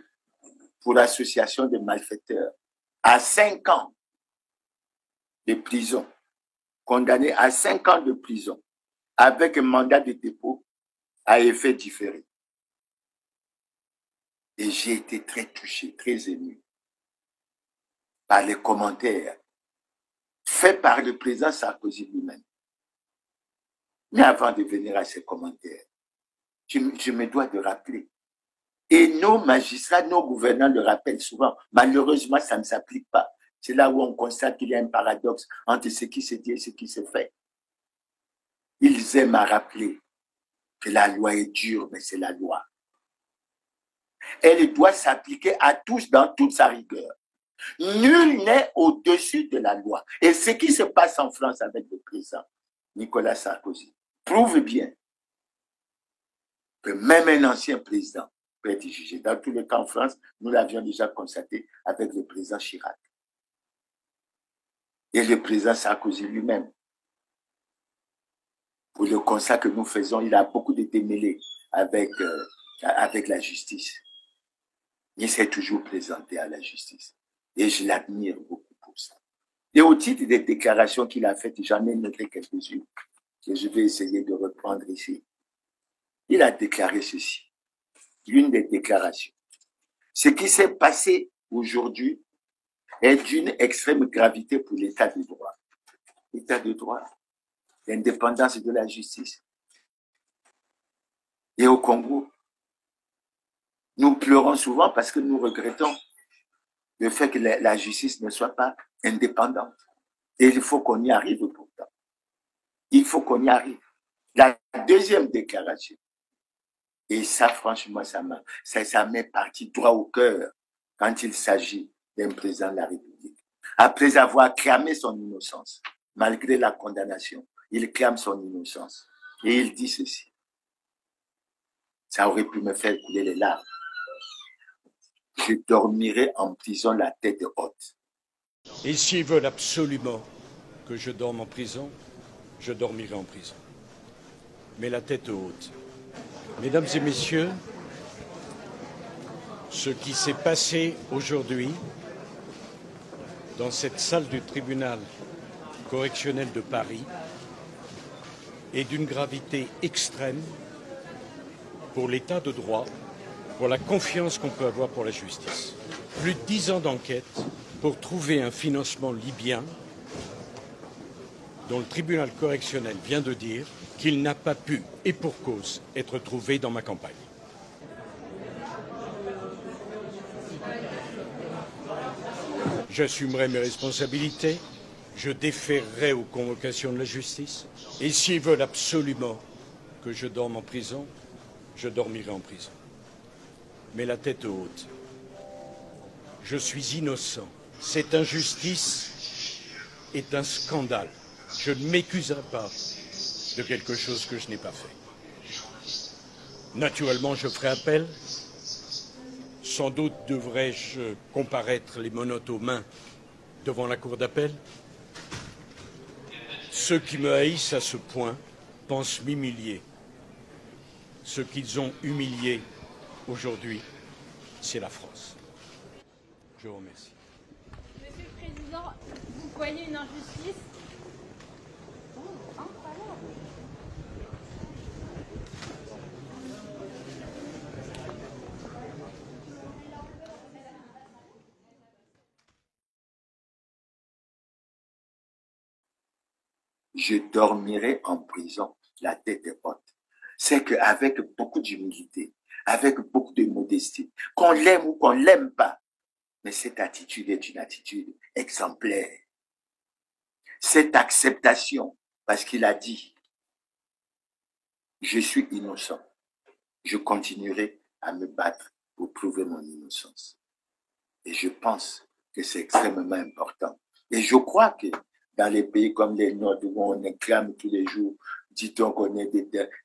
A: pour association de malfaiteurs à 5 ans de prison, condamné à 5 ans de prison, avec un mandat de dépôt à effet différé. Et j'ai été très touché, très ému par les commentaires faits par le président Sarkozy lui-même. Mais avant de venir à ces commentaires, je me dois de rappeler, et nos magistrats, nos gouvernants le rappellent souvent, malheureusement ça ne s'applique pas. C'est là où on constate qu'il y a un paradoxe entre ce qui se dit et ce qui se fait. Ils aiment à rappeler que la loi est dure, mais c'est la loi. Elle doit s'appliquer à tous dans toute sa rigueur. Nul n'est au-dessus de la loi. Et ce qui se passe en France avec le président Nicolas Sarkozy prouve bien que même un ancien président peut être jugé. Dans tous les cas en France, nous l'avions déjà constaté avec le président Chirac. Et le président Sarkozy lui-même, pour le constat que nous faisons, il a beaucoup de démêlés avec la justice. Il s'est toujours présenté à la justice. Et je l'admire beaucoup pour ça. Et au titre des déclarations qu'il a faites, j'en ai noté quelques-unes que je vais essayer de reprendre ici. Il a déclaré ceci. L'une des déclarations. Ce qui s'est passé aujourd'hui est d'une extrême gravité pour l'état de droit. L'état de droit, l'indépendance de la justice. Et au Congo, nous pleurons souvent parce que nous regrettons le fait que la justice ne soit pas indépendante. Et il faut qu'on y arrive pourtant. Il faut qu'on y arrive. La deuxième déclaration, et ça franchement, ça m'est parti droit au cœur quand il s'agit d'un président de la République. Après avoir clamé son innocence, malgré la condamnation, il clame son innocence. Et il dit ceci. Ça aurait pu me faire couler les larmes. Je dormirai en prison la tête haute.
L: Et s'ils veulent absolument que je dorme en prison, je dormirai en prison. Mais la tête haute. Mesdames et messieurs, ce qui s'est passé aujourd'hui dans cette salle du tribunal correctionnel de Paris est d'une gravité extrême pour l'état de droit, pour la confiance qu'on peut avoir pour la justice. Plus de 10 ans d'enquête pour trouver un financement libyen dont le tribunal correctionnel vient de dire qu'il n'a pas pu, et pour cause, être trouvé dans ma campagne. J'assumerai mes responsabilités, je déférerai aux convocations de la justice, et s'ils veulent absolument que je dorme en prison, je dormirai en prison. Mais la tête haute. Je suis innocent. Cette injustice est un scandale. Je ne m'accuserai pas de quelque chose que je n'ai pas fait. Naturellement, je ferai appel. Sans doute devrais-je comparaître les menottes aux mains devant la cour d'appel. Ceux qui me haïssent à ce point pensent m'humilier. Ce qu'ils ont humilié aujourd'hui, c'est la France. Je vous remercie.
M: Monsieur le Président, vous voyez une injustice?
A: Je dormirai en prison, la tête haute. C'est qu'avec beaucoup d'humilité, avec beaucoup de modestie, qu'on l'aime ou qu'on l'aime pas, mais cette attitude est une attitude exemplaire. Cette acceptation, parce qu'il a dit, je suis innocent, je continuerai à me battre pour prouver mon innocence. Et je pense que c'est extrêmement important. Et je crois que dans les pays comme les nôtres, où on acclame tous les jours, dit-on qu'on est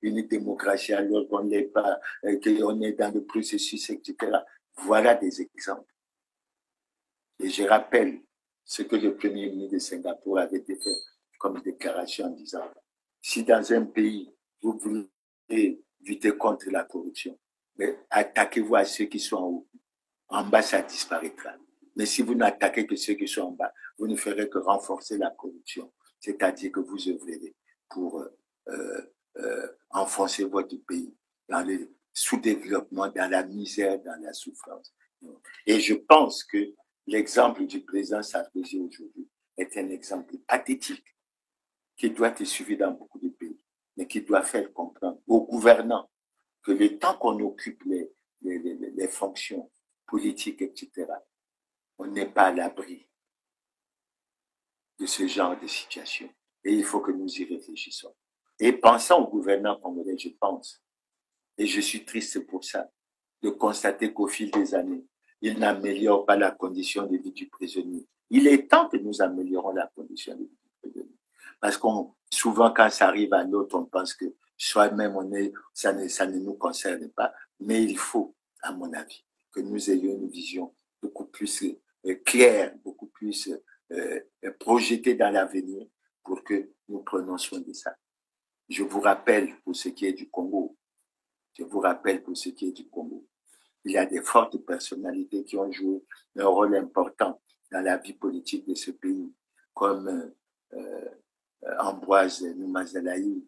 A: une démocratie alors qu'on ne l'est pas, qu'on est dans le processus, etc. Voilà des exemples. Et je rappelle ce que le Premier ministre de Singapour avait fait comme déclaration en disant, si dans un pays, vous voulez lutter contre la corruption, mais attaquez-vous à ceux qui sont en haut. En bas, ça disparaîtra. Mais si vous n'attaquez que ceux qui sont en bas, vous ne ferez que renforcer la corruption. C'est-à-dire que vous œuvrez pour enfoncer votre pays dans le sous-développement, dans la misère, dans la souffrance. Et je pense que l'exemple du président Sarkozy aujourd'hui est un exemple pathétique qui doit être suivi dans beaucoup de pays, mais qui doit faire comprendre aux gouvernants que le temps qu'on occupe les fonctions politiques, etc., on n'est pas à l'abri de ce genre de situation. Et il faut que nous y réfléchissons. Et pensant au gouvernement congolais, je pense, et je suis triste pour ça, de constater qu'au fil des années, il n'améliore pas la condition de vie du prisonnier. Il est temps que nous améliorons la condition de vie du prisonnier. Parce qu'on, souvent, quand ça arrive à l'autre, on pense que soi-même, ça ne nous concerne pas. Mais il faut, à mon avis, que nous ayons une vision beaucoup plus claire, beaucoup plus projetée dans l'avenir pour que nous prenions soin de ça. Je vous rappelle pour ce qui est du Congo, il y a des fortes personnalités qui ont joué un rôle important dans la vie politique de ce pays, comme Ambroise Noumazalaï,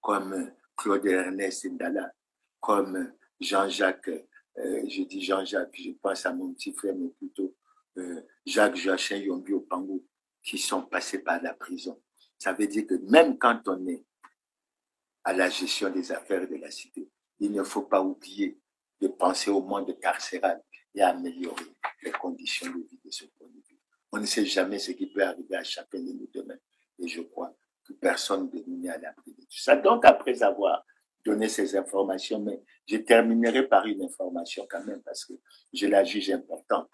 A: comme Claude Ernest Ndala, comme Jean-Jacques, je dis Jean-Jacques, je pense à mon petit frère, mais plutôt Jacques Joachim Yombi Opango, qui sont passés par la prison. Ça veut dire que même quand on est à la gestion des affaires de la cité, il ne faut pas oublier de penser au monde carcéral et à améliorer les conditions de vie de ce point de vue. On ne sait jamais ce qui peut arriver à chacun de nous demain. Et je crois que personne de nous n'est à l'abri de tout ça. Donc, après avoir donné ces informations, mais je terminerai par une information quand même parce que je la juge importante.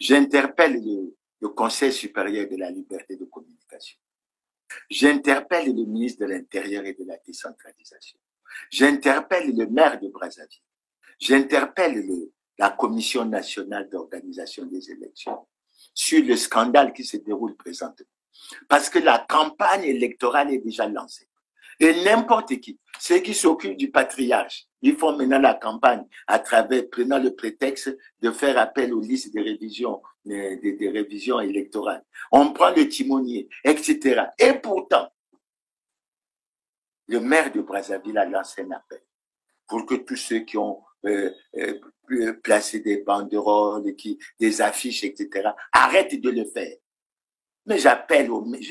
A: J'interpelle le Conseil supérieur de la liberté de communication. J'interpelle le ministre de l'Intérieur et de la décentralisation. J'interpelle le maire de Brazzaville. J'interpelle la Commission nationale d'organisation des élections sur le scandale qui se déroule présentement. Parce que la campagne électorale est déjà lancée. Et n'importe qui, ceux qui s'occupent du patriarche, ils font maintenant la campagne à travers, prenant le prétexte de faire appel aux listes de révision, des révisions électorales. On prend le timonier, etc. Et pourtant, le maire de Brazzaville a lancé un appel pour que tous ceux qui ont placé des banderoles, des affiches, etc., arrêtent de le faire. Mais je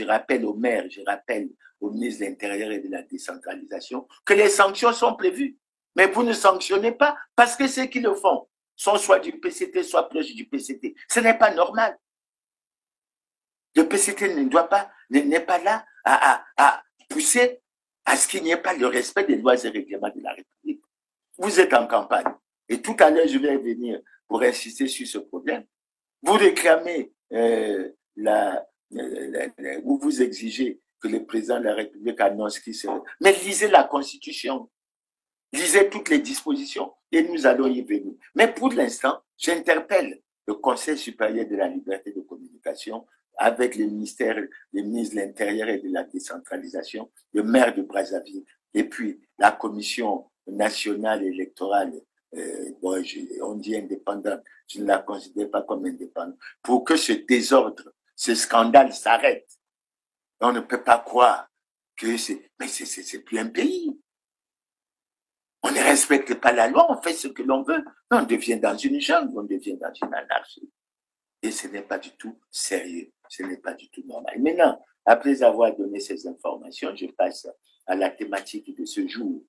A: rappelle au maire, je rappelle au ministre de l'Intérieur et de la décentralisation que les sanctions sont prévues. Mais vous ne sanctionnez pas parce que ceux qui le font sont soit du PCT, soit proches du PCT. Ce n'est pas normal. Le PCT n'est pas là à pousser à ce qu'il n'y ait pas le respect des lois et règlements de la République. Vous êtes en campagne. Et tout à l'heure, je vais venir pour insister sur ce problème. Vous réclamez ou vous exigez que le président de la République annonce qui sera. Mais lisez la Constitution. Lisez toutes les dispositions et nous allons y venir. Mais pour l'instant, j'interpelle le Conseil supérieur de la liberté de communication avec le ministre de l'Intérieur et de la décentralisation, le maire de Brazzaville et puis la Commission nationale électorale, on dit indépendante, je ne la considère pas comme indépendante, pour que ce désordre, ce scandale s'arrête. On ne peut pas croire que c'est plus un pays. On ne respecte pas la loi, on fait ce que l'on veut. On devient dans une jungle, on devient dans une anarchie. Et ce n'est pas du tout sérieux, ce n'est pas du tout normal. Maintenant, après avoir donné ces informations, je passe à la thématique de ce jour,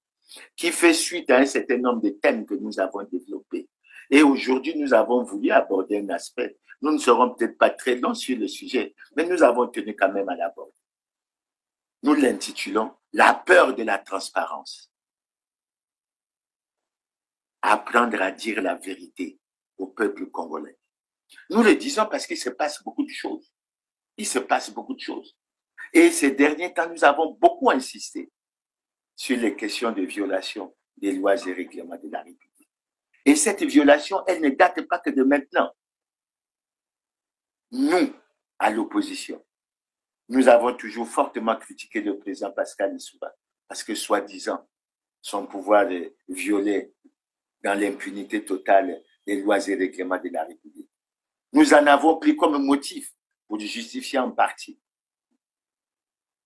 A: qui fait suite à un certain nombre de thèmes que nous avons développés. Et aujourd'hui, nous avons voulu aborder un aspect. Nous ne serons peut-être pas très longs sur le sujet, mais nous avons tenu quand même à l'aborder. Nous l'intitulons « La peur de la transparence ». Apprendre à dire la vérité au peuple congolais. Nous le disons parce qu'il se passe beaucoup de choses. Il se passe beaucoup de choses. Et ces derniers temps, nous avons beaucoup insisté sur les questions de violation des lois et règlements de la République. Et cette violation, elle ne date pas que de maintenant. Nous, à l'opposition, nous avons toujours fortement critiqué le président Pascal Lissouba parce que, soi-disant, son pouvoir violait dans l'impunité totale des lois et règlements de la République. Nous en avons pris comme motif pour justifier en partie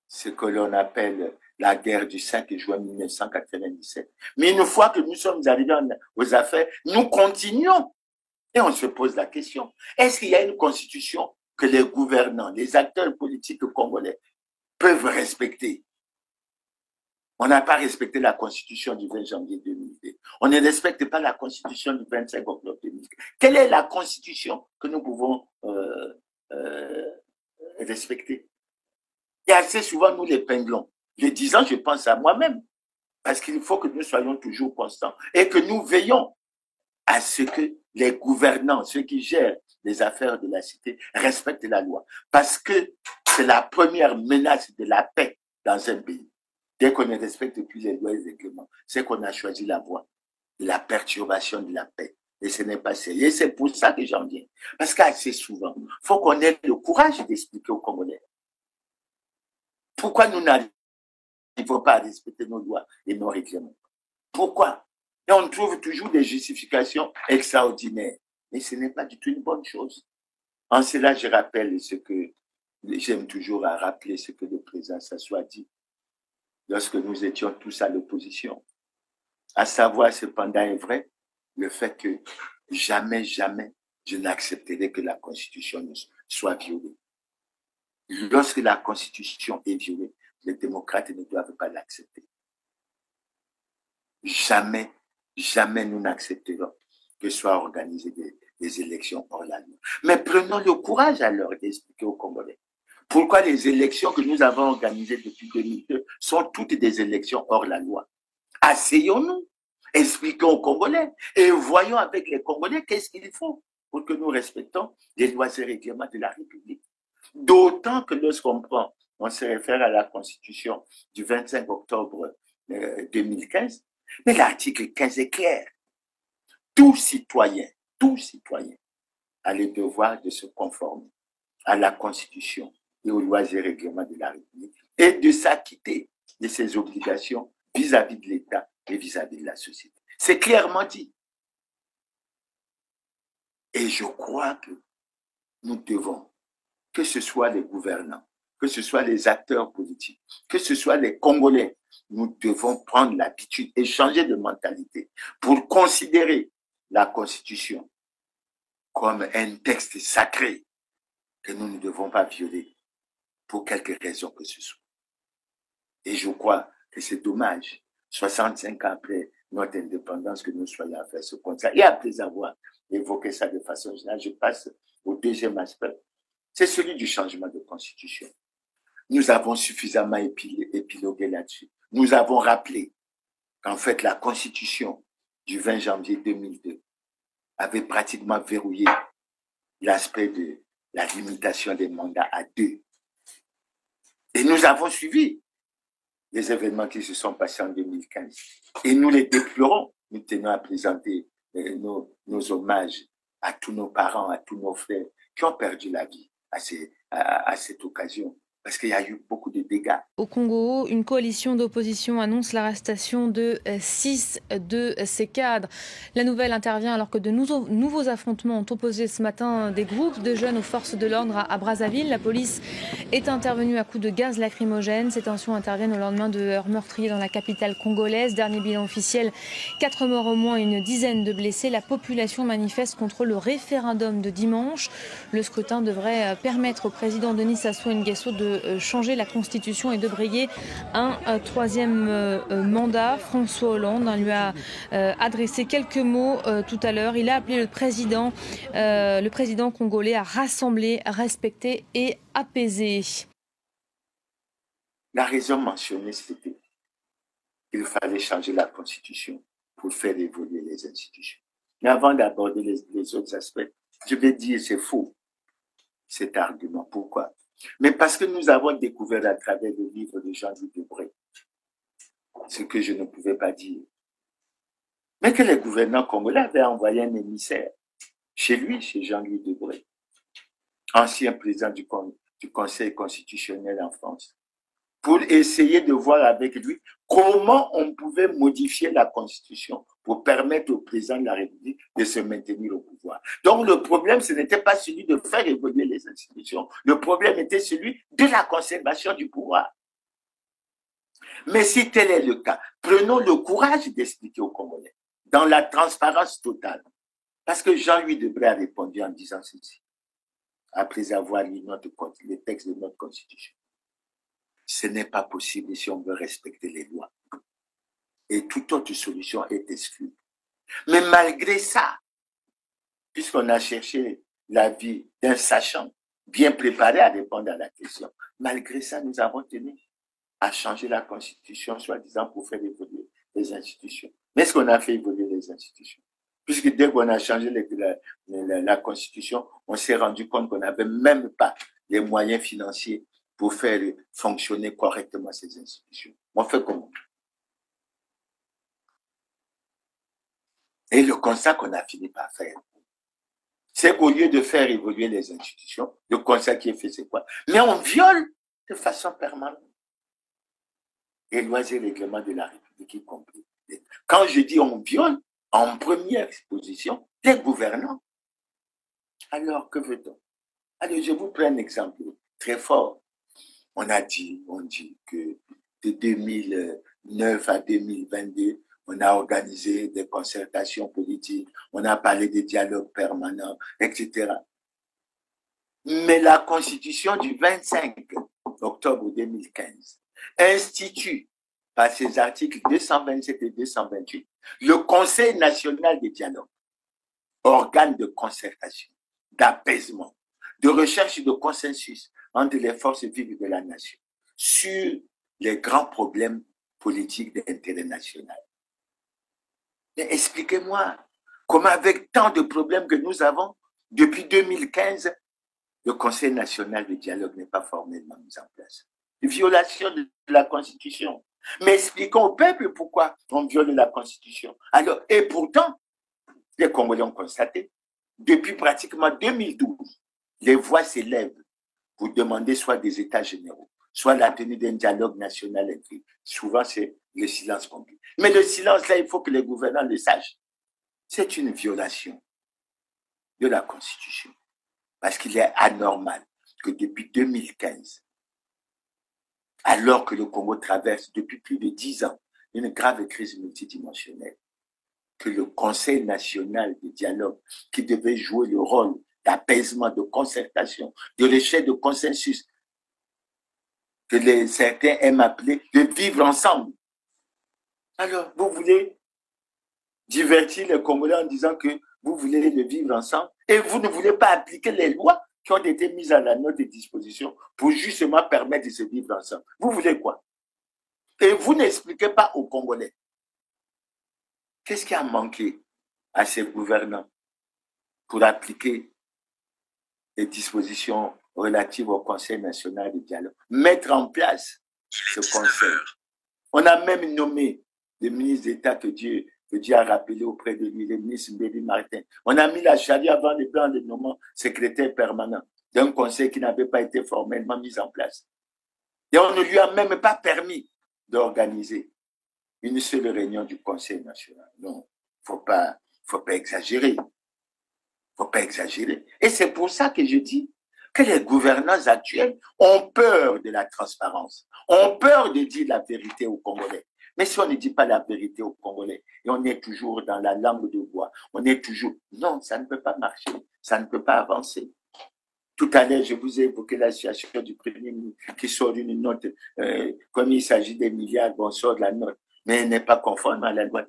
A: ce que l'on appelle la guerre du 5 juin 1997. Mais une fois que nous sommes arrivés aux affaires, nous continuons. Et on se pose la question, est-ce qu'il y a une constitution que les gouvernants, les acteurs politiques congolais peuvent respecter? On n'a pas respecté la constitution du 20 janvier 2002. On ne respecte pas la constitution du 25 octobre 2000. Quelle est la constitution que nous pouvons respecter? Et assez souvent, nous l'épinglons. Le disant, je pense à moi-même. Parce qu'il faut que nous soyons toujours constants et que nous veillons à ce que les gouvernants, ceux qui gèrent les affaires de la cité, respectent la loi. Parce que c'est la première menace de la paix dans un pays. Dès qu'on ne respecte plus les lois et les règlements, c'est qu'on a choisi la voie de la perturbation de la paix. Et ce n'est pas sérieux. Et c'est pour ça que j'en viens. Parce qu'assez souvent, il faut qu'on ait le courage d'expliquer aux Congolais pourquoi nous n'arrivons pas à respecter nos lois et nos règlements. Pourquoi? Et on trouve toujours des justifications extraordinaires. Mais ce n'est pas du tout une bonne chose. En cela, je rappelle ce que j'aime toujours à rappeler, ce que le président Sassou a dit lorsque nous étions tous à l'opposition. À savoir, cependant, est vrai, le fait que jamais, jamais, je n'accepterai que la Constitution soit violée. Lorsque la Constitution est violée, les démocrates ne doivent pas l'accepter. Jamais, jamais nous n'accepterons que soient organisées des élections hors la loi. Mais prenons le courage alors d'expliquer aux Congolais pourquoi les élections que nous avons organisées depuis 2002 sont toutes des élections hors la loi. Asseyons-nous, expliquons aux Congolais et voyons avec les Congolais qu'est-ce qu'il faut pour que nous respectons les lois et règlements de la République. D'autant que lorsqu'on prend, on se réfère à la Constitution du 25 octobre 2015, mais l'article 15 est clair. Tout citoyen a le devoir de se conformer à la Constitution et aux lois et règlements de la République et de s'acquitter de ses obligations vis-à-vis de l'État et vis-à-vis de la société. C'est clairement dit. Et je crois que nous devons, que ce soit les gouvernants, que ce soit les acteurs politiques, que ce soit les Congolais, nous devons prendre l'habitude et changer de mentalité pour considérer la Constitution comme un texte sacré que nous ne devons pas violer pour quelque raison que ce soit. Et je crois que c'est dommage, 65 ans après notre indépendance, que nous soyons à faire ce constat. Et après avoir évoqué ça de façon générale, je passe au deuxième aspect, c'est celui du changement de constitution. Nous avons suffisamment épilogué là-dessus. Nous avons rappelé qu'en fait, la constitution du 20 janvier 2002 avait pratiquement verrouillé l'aspect de la limitation des mandats à 2. Et nous avons suivi les événements qui se sont passés en 2015. Et nous les déplorons. Nous tenons à présenter nos hommages à tous nos parents, à tous nos frères qui ont perdu la vie à cette occasion. Parce qu'il y a eu beaucoup de dégâts.
B: Au Congo, une coalition d'opposition annonce l'arrestation de 6 de ses cadres. La nouvelle intervient alors que de nouveaux affrontements ont opposé ce matin des groupes de jeunes aux forces de l'ordre à Brazzaville. La police est intervenue à coups de gaz lacrymogène. Ces tensions interviennent au lendemain de heurts meurtriers dans la capitale congolaise. Dernier bilan officiel, 4 morts au moins et une dizaine de blessés. La population manifeste contre le référendum de dimanche. Le scrutin devrait permettre au président Denis Sassou Nguesso de changer la constitution et de briller un troisième mandat. François Hollande lui a adressé quelques mots tout à l'heure. Il a appelé le président congolais à rassembler, respecter et apaiser.
A: La raison mentionnée, c'était qu'il fallait changer la constitution pour faire évoluer les institutions. Mais avant d'aborder les autres aspects, je vais dire c'est faux, cet argument. Pourquoi? Mais parce que nous avons découvert à travers le livre de Jean-Louis Debré ce que je ne pouvais pas dire. Mais que les gouvernants congolais avaient envoyé un émissaire chez lui, chez Jean-Louis Debré, ancien président du Conseil constitutionnel en France, pour essayer de voir avec lui comment on pouvait modifier la Constitution pour permettre au président de la République de se maintenir au pouvoir. Donc le problème, ce n'était pas celui de faire évoluer les institutions. Le problème était celui de la conservation du pouvoir. Mais si tel est le cas, prenons le courage d'expliquer aux Congolais, dans la transparence totale. Parce que Jean-Louis Debré a répondu en disant ceci, après avoir lu les textes de notre Constitution. Ce n'est pas possible si on veut respecter les lois. Et toute autre solution est exclue. Mais malgré ça, puisqu'on a cherché l'avis d'un sachant bien préparé à répondre à la question, malgré ça, nous avons tenu à changer la Constitution, soi-disant pour faire évoluer les institutions. Mais est-ce qu'on a fait évoluer les institutions? Puisque dès qu'on a changé la Constitution, on s'est rendu compte qu'on n'avait même pas les moyens financiers pour faire fonctionner correctement ces institutions. On fait comment? Et le constat qu'on a fini par faire, c'est qu'au lieu de faire évoluer les institutions, le constat qui est fait, c'est quoi? Mais on viole de façon permanente les lois et règlements de la République y compris. Quand je dis on viole, en première exposition, les gouvernants. Alors, que veut-on? Allez, je vous prends un exemple très fort. On dit que de 2009 à 2022, on a organisé des concertations politiques, on a parlé de dialogues permanents, etc. Mais la Constitution du 25 octobre 2015 institue, par ses articles 227 et 228, le Conseil national de dialogue, organe de concertation, d'apaisement, de recherche de consensus entre les forces vives de la nation sur les grands problèmes politiques d'intérêt national. Mais expliquez-moi, comment avec tant de problèmes que nous avons, depuis 2015, le Conseil national de dialogue n'est pas formellement mis en place. Une violation de la Constitution. Mais expliquons au peuple pourquoi on viole la Constitution. Alors, et pourtant, les Congolais ont constaté, depuis pratiquement 2012, les voix s'élèvent pour demander soit des états généraux, soit la tenue d'un dialogue national inclus. Souvent, c'est le silence complet. Mais le silence, là, il faut que les gouvernants le sachent. C'est une violation de la Constitution. Parce qu'il est anormal que depuis 2015, alors que le Congo traverse depuis plus de 10 ans une grave crise multidimensionnelle, que le Conseil national de dialogue, qui devait jouer le rôle d'apaisement, de concertation, de recherche de consensus, que certains aiment appeler de vivre ensemble. Alors, vous voulez divertir les Congolais en disant que vous voulez le vivre ensemble et vous ne voulez pas appliquer les lois qui ont été mises à notre disposition pour justement permettre de se vivre ensemble. Vous voulez quoi? Et vous n'expliquez pas aux Congolais. Qu'est-ce qui a manqué à ces gouvernants pour appliquer les dispositions relatives au Conseil national de dialogue? Mettre en place ce conseil. On a même nommé le ministre d'État que Dieu a rappelé auprès de lui, le ministre Mbéli Martin. On a mis la charia avant le nommant secrétaire permanent d'un conseil qui n'avait pas été formellement mis en place. Et on ne lui a même pas permis d'organiser une seule réunion du Conseil national. Non, faut pas exagérer. Faut pas exagérer. Et c'est pour ça que je dis que les gouvernants actuels ont peur de la transparence, ont peur de dire la vérité aux Congolais. Mais si on ne dit pas la vérité aux Congolais, et on est toujours dans la langue de bois, on est toujours... Non, ça ne peut pas marcher, ça ne peut pas avancer. Tout à l'heure, je vous ai évoqué la situation du Premier ministre qui sort d'une note, comme il s'agit des milliards, on sort de la note, mais elle n'est pas conforme à la loi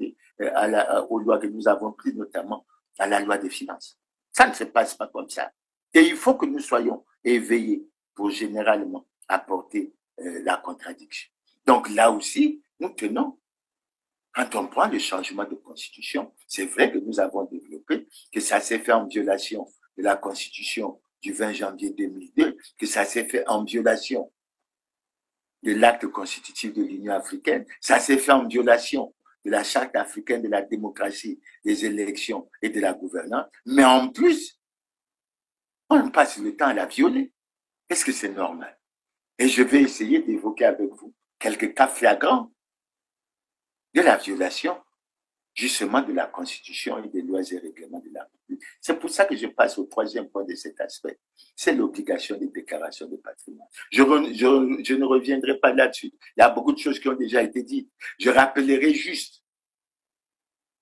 A: aux lois que nous avons prises, notamment à la loi des finances. Ça ne se passe pas comme ça. Et il faut que nous soyons éveillés pour généralement apporter la contradiction. Donc là aussi, nous tenons. Quand on prend le changement de constitution, c'est vrai que nous avons développé que ça s'est fait en violation de la constitution du 20 janvier 2002, que ça s'est fait en violation de l'acte constitutif de l'Union africaine, ça s'est fait en violation de la charte africaine de la démocratie, des élections et de la gouvernance, mais en plus, on passe le temps à la violer. Est-ce que c'est normal? Et je vais essayer d'évoquer avec vous quelques cas flagrants de la violation justement de la Constitution et des lois et règlements de la République. C'est pour ça que je passe au troisième point de cet aspect. C'est l'obligation des déclarations de patrimoine. Je ne reviendrai pas là-dessus. Il y a beaucoup de choses qui ont déjà été dites. Je rappellerai juste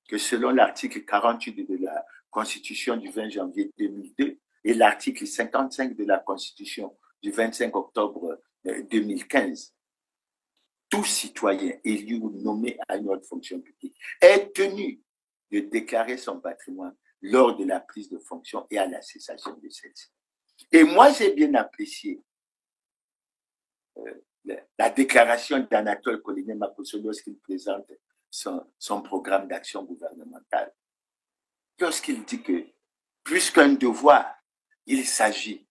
A: que selon l'article 48 de la Constitution du 20 janvier 2002 et l'article 55 de la Constitution du 25 octobre 2015, tout citoyen élu ou nommé à une autre fonction publique est tenu de déclarer son patrimoine lors de la prise de fonction et à la cessation de celle-ci. Et moi, j'ai bien apprécié la déclaration d'Anatole Koliné-Makosso lorsqu'il présente son programme d'action gouvernementale. Lorsqu'il dit que, plus qu'un devoir, il s'agit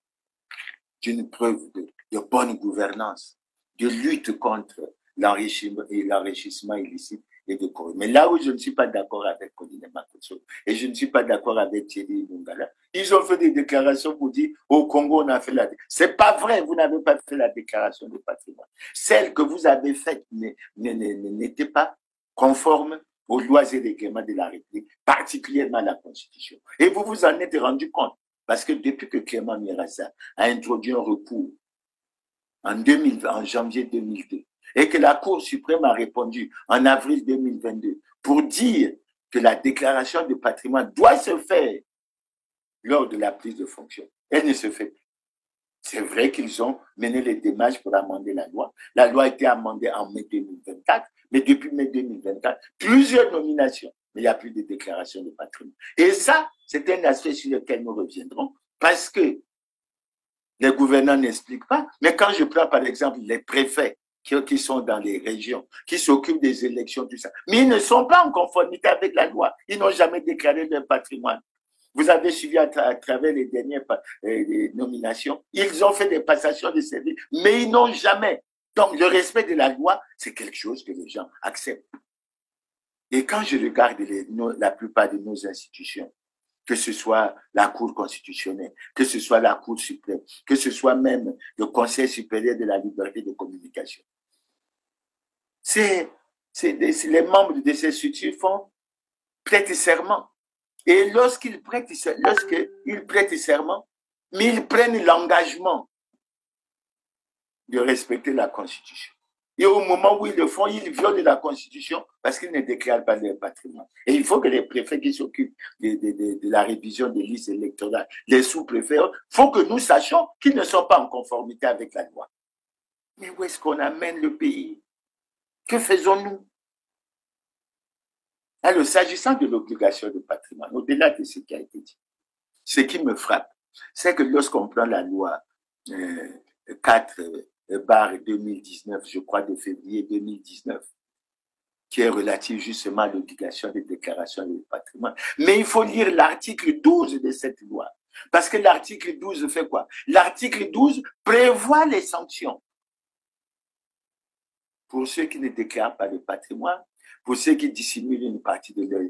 A: d'une preuve de bonne gouvernance, de lutte contre l'enrichissement illicite et de corruption. Mais là où je ne suis pas d'accord avec Koliné-Makosso et je ne suis pas d'accord avec Thierry Lungala, ils ont fait des déclarations pour dire au Congo on a fait la déclaration. C'est pas vrai, vous n'avez pas fait la déclaration de patrimoine. Celle que vous avez faite n'était pas conforme aux lois et règlements de la République, particulièrement à la Constitution. Et vous vous en êtes rendu compte parce que depuis que Clément Mirassa a introduit un recours en janvier 2002, et que la Cour suprême a répondu en avril 2022 pour dire que la déclaration de patrimoine doit se faire lors de la prise de fonction. Elle ne se fait plus. C'est vrai qu'ils ont mené les démarches pour amender la loi. La loi a été amendée en mai 2024, mais depuis mai 2024, plusieurs nominations, mais il n'y a plus de déclaration de patrimoine. Et ça, c'est un aspect sur lequel nous reviendrons, parce que les gouvernants n'expliquent pas. Mais quand je prends par exemple les préfets qui sont dans les régions, qui s'occupent des élections, tout ça, mais ils ne sont pas en conformité avec la loi. Ils n'ont jamais déclaré leur patrimoine. Vous avez suivi à travers les dernières nominations. Ils ont fait des passations de services, mais ils n'ont jamais. Donc, le respect de la loi, c'est quelque chose que les gens acceptent. Et quand je regarde la plupart de nos institutions, que ce soit la Cour constitutionnelle, que ce soit la Cour suprême, que ce soit même le Conseil supérieur de la liberté de communication, les membres de ces structures prêtent serment. Et lorsqu'ils prêtent serment, mais ils prennent l'engagement de respecter la Constitution. Et au moment où ils le font, ils violent la Constitution parce qu'ils ne déclarent pas leur patrimoine. Et il faut que les préfets qui s'occupent de la révision des listes électorales, les sous-préfets, il faut que nous sachions qu'ils ne sont pas en conformité avec la loi. Mais où est-ce qu'on amène le pays? Que faisons-nous? Alors, s'agissant de l'obligation de patrimoine, au-delà de ce qui a été dit, ce qui me frappe, c'est que lorsqu'on prend la loi 4/2019, je crois, de février 2019, qui est relative justement à l'obligation de déclaration de patrimoine. Mais il faut lire l'article 12 de cette loi. Parce que l'article 12 fait quoi? L'article 12 prévoit les sanctions. Pour ceux qui ne déclarent pas le patrimoine, pour ceux qui dissimulent une partie de leur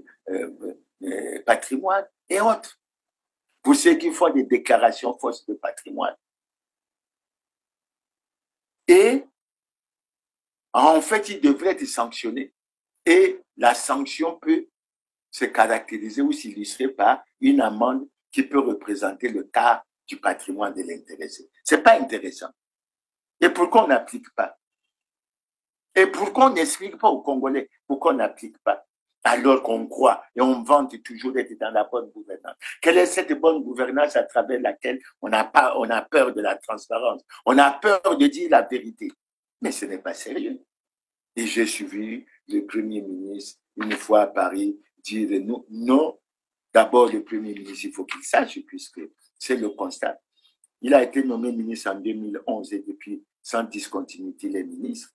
A: patrimoine et autres. Pour ceux qui font des déclarations fausses de patrimoine. Et en fait, ils devraient être sanctionnés. Et la sanction peut se caractériser ou s'illustrer par une amende qui peut représenter le quart du patrimoine de l'intéressé. Ce n'est pas intéressant. Et pourquoi on n'applique pas? Et pourquoi on n'explique pas aux Congolais pourquoi on n'applique pas? Alors qu'on croit et on vante toujours d'être dans la bonne gouvernance. Quelle est cette bonne gouvernance à travers laquelle on a peur de la transparence, on a peur de dire la vérité? Mais ce n'est pas sérieux. Et j'ai suivi le Premier ministre, une fois à Paris, dire non. D'abord, le Premier ministre, il faut qu'il sache, puisque c'est le constat. Il a été nommé ministre en 2011 et depuis, sans discontinuité, il est ministre.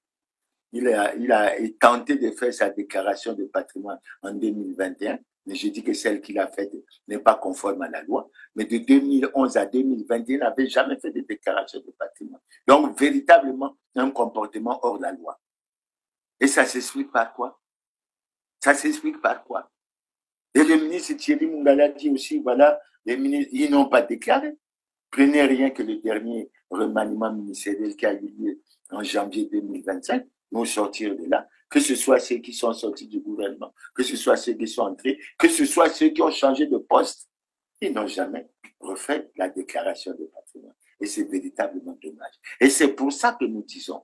A: Il a tenté de faire sa déclaration de patrimoine en 2021, mais je dis que celle qu'il a faite n'est pas conforme à la loi. Mais de 2011 à 2021, il n'avait jamais fait de déclaration de patrimoine. Donc, véritablement, un comportement hors la loi. Et ça s'explique par quoi? Ça s'explique par quoi? Et le ministre Thierry Mungala dit aussi, voilà, les ministres, ils n'ont pas déclaré. Prenez rien que le dernier remaniement ministériel qui a eu lieu en janvier 2025. Nous sortir de là, que ce soit ceux qui sont sortis du gouvernement, que ce soit ceux qui sont entrés, que ce soit ceux qui ont changé de poste, ils n'ont jamais refait la déclaration de patrimoine. Et c'est véritablement dommage. Et c'est pour ça que nous disons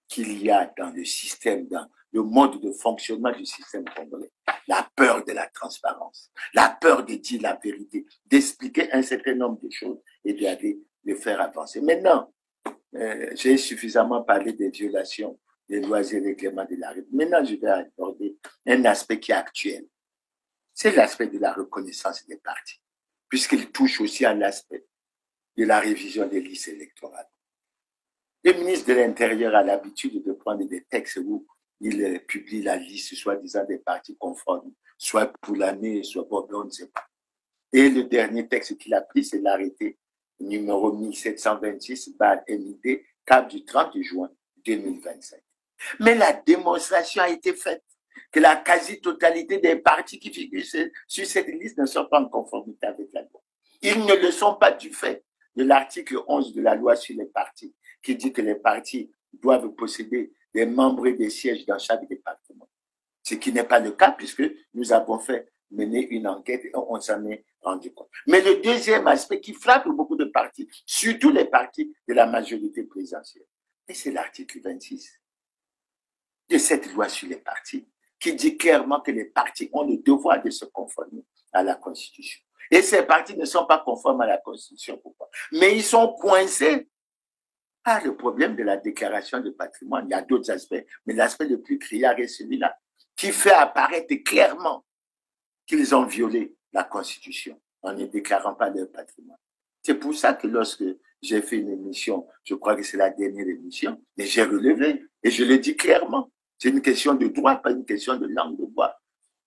A: qu'il y a dans le système, dans le mode de fonctionnement du système congolais, la peur de la transparence, la peur de dire la vérité, d'expliquer un certain nombre de choses et d'aller les faire avancer. Maintenant, j'ai suffisamment parlé des violations des lois et règlements de la République. Maintenant, je vais aborder un aspect qui est actuel. C'est l'aspect de la reconnaissance des partis, puisqu'il touche aussi à l'aspect de la révision des listes électorales. Le ministre de l'Intérieur a l'habitude de prendre des textes où il publie la liste, soi-disant des partis conformes, soit pour l'année, soit pour on ne sait pas. Et le dernier texte qu'il a pris, c'est l'arrêté numéro 1726/MID, cap du 30 juin 2025. Mais la démonstration a été faite que la quasi-totalité des partis qui figurent sur cette liste ne sont pas en conformité avec la loi. Ils ne le sont pas du fait de l'article 11 de la loi sur les partis, qui dit que les partis doivent posséder des membres et des sièges dans chaque département. Ce qui n'est pas le cas puisque nous avons mené une enquête et on s'en est rendu compte. Mais le deuxième aspect qui frappe beaucoup de partis, surtout les partis de la majorité présidentielle, c'est l'article 26 de cette loi sur les partis, qui dit clairement que les partis ont le devoir de se conformer à la Constitution. Et ces partis ne sont pas conformes à la Constitution. Pourquoi? Mais ils sont coincés par le problème de la déclaration de patrimoine. Il y a d'autres aspects, mais l'aspect le plus criard est celui-là, qui fait apparaître clairement qu'ils ont violé la Constitution en ne déclarant pas leur patrimoine. C'est pour ça que lorsque j'ai fait une émission, je crois que c'est la dernière émission, mais j'ai relevé, et je le dis clairement, c'est une question de droit, pas une question de langue de bois.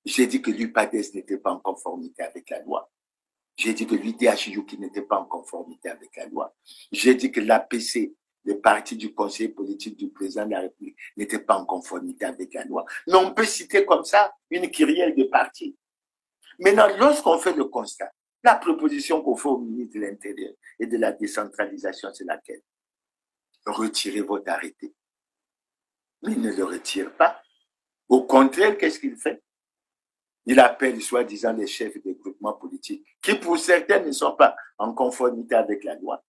A: J'ai dit que l'UPADES n'était pas en conformité avec la loi. J'ai dit que l'UDHU qui n'était pas en conformité avec la loi. J'ai dit que l'APC, le parti du conseil politique du président de la République, n'était pas en conformité avec la loi. Mais on peut citer comme ça une kyrielle de partis. Maintenant, lorsqu'on fait le constat, la proposition qu'on fait au ministre de l'Intérieur et de la décentralisation, c'est laquelle? Retirez votre arrêté. Mais il ne le retire pas. Au contraire, qu'est-ce qu'il fait? Il appelle soi-disant les chefs des groupements politiques, qui pour certains ne sont pas en conformité avec la loi,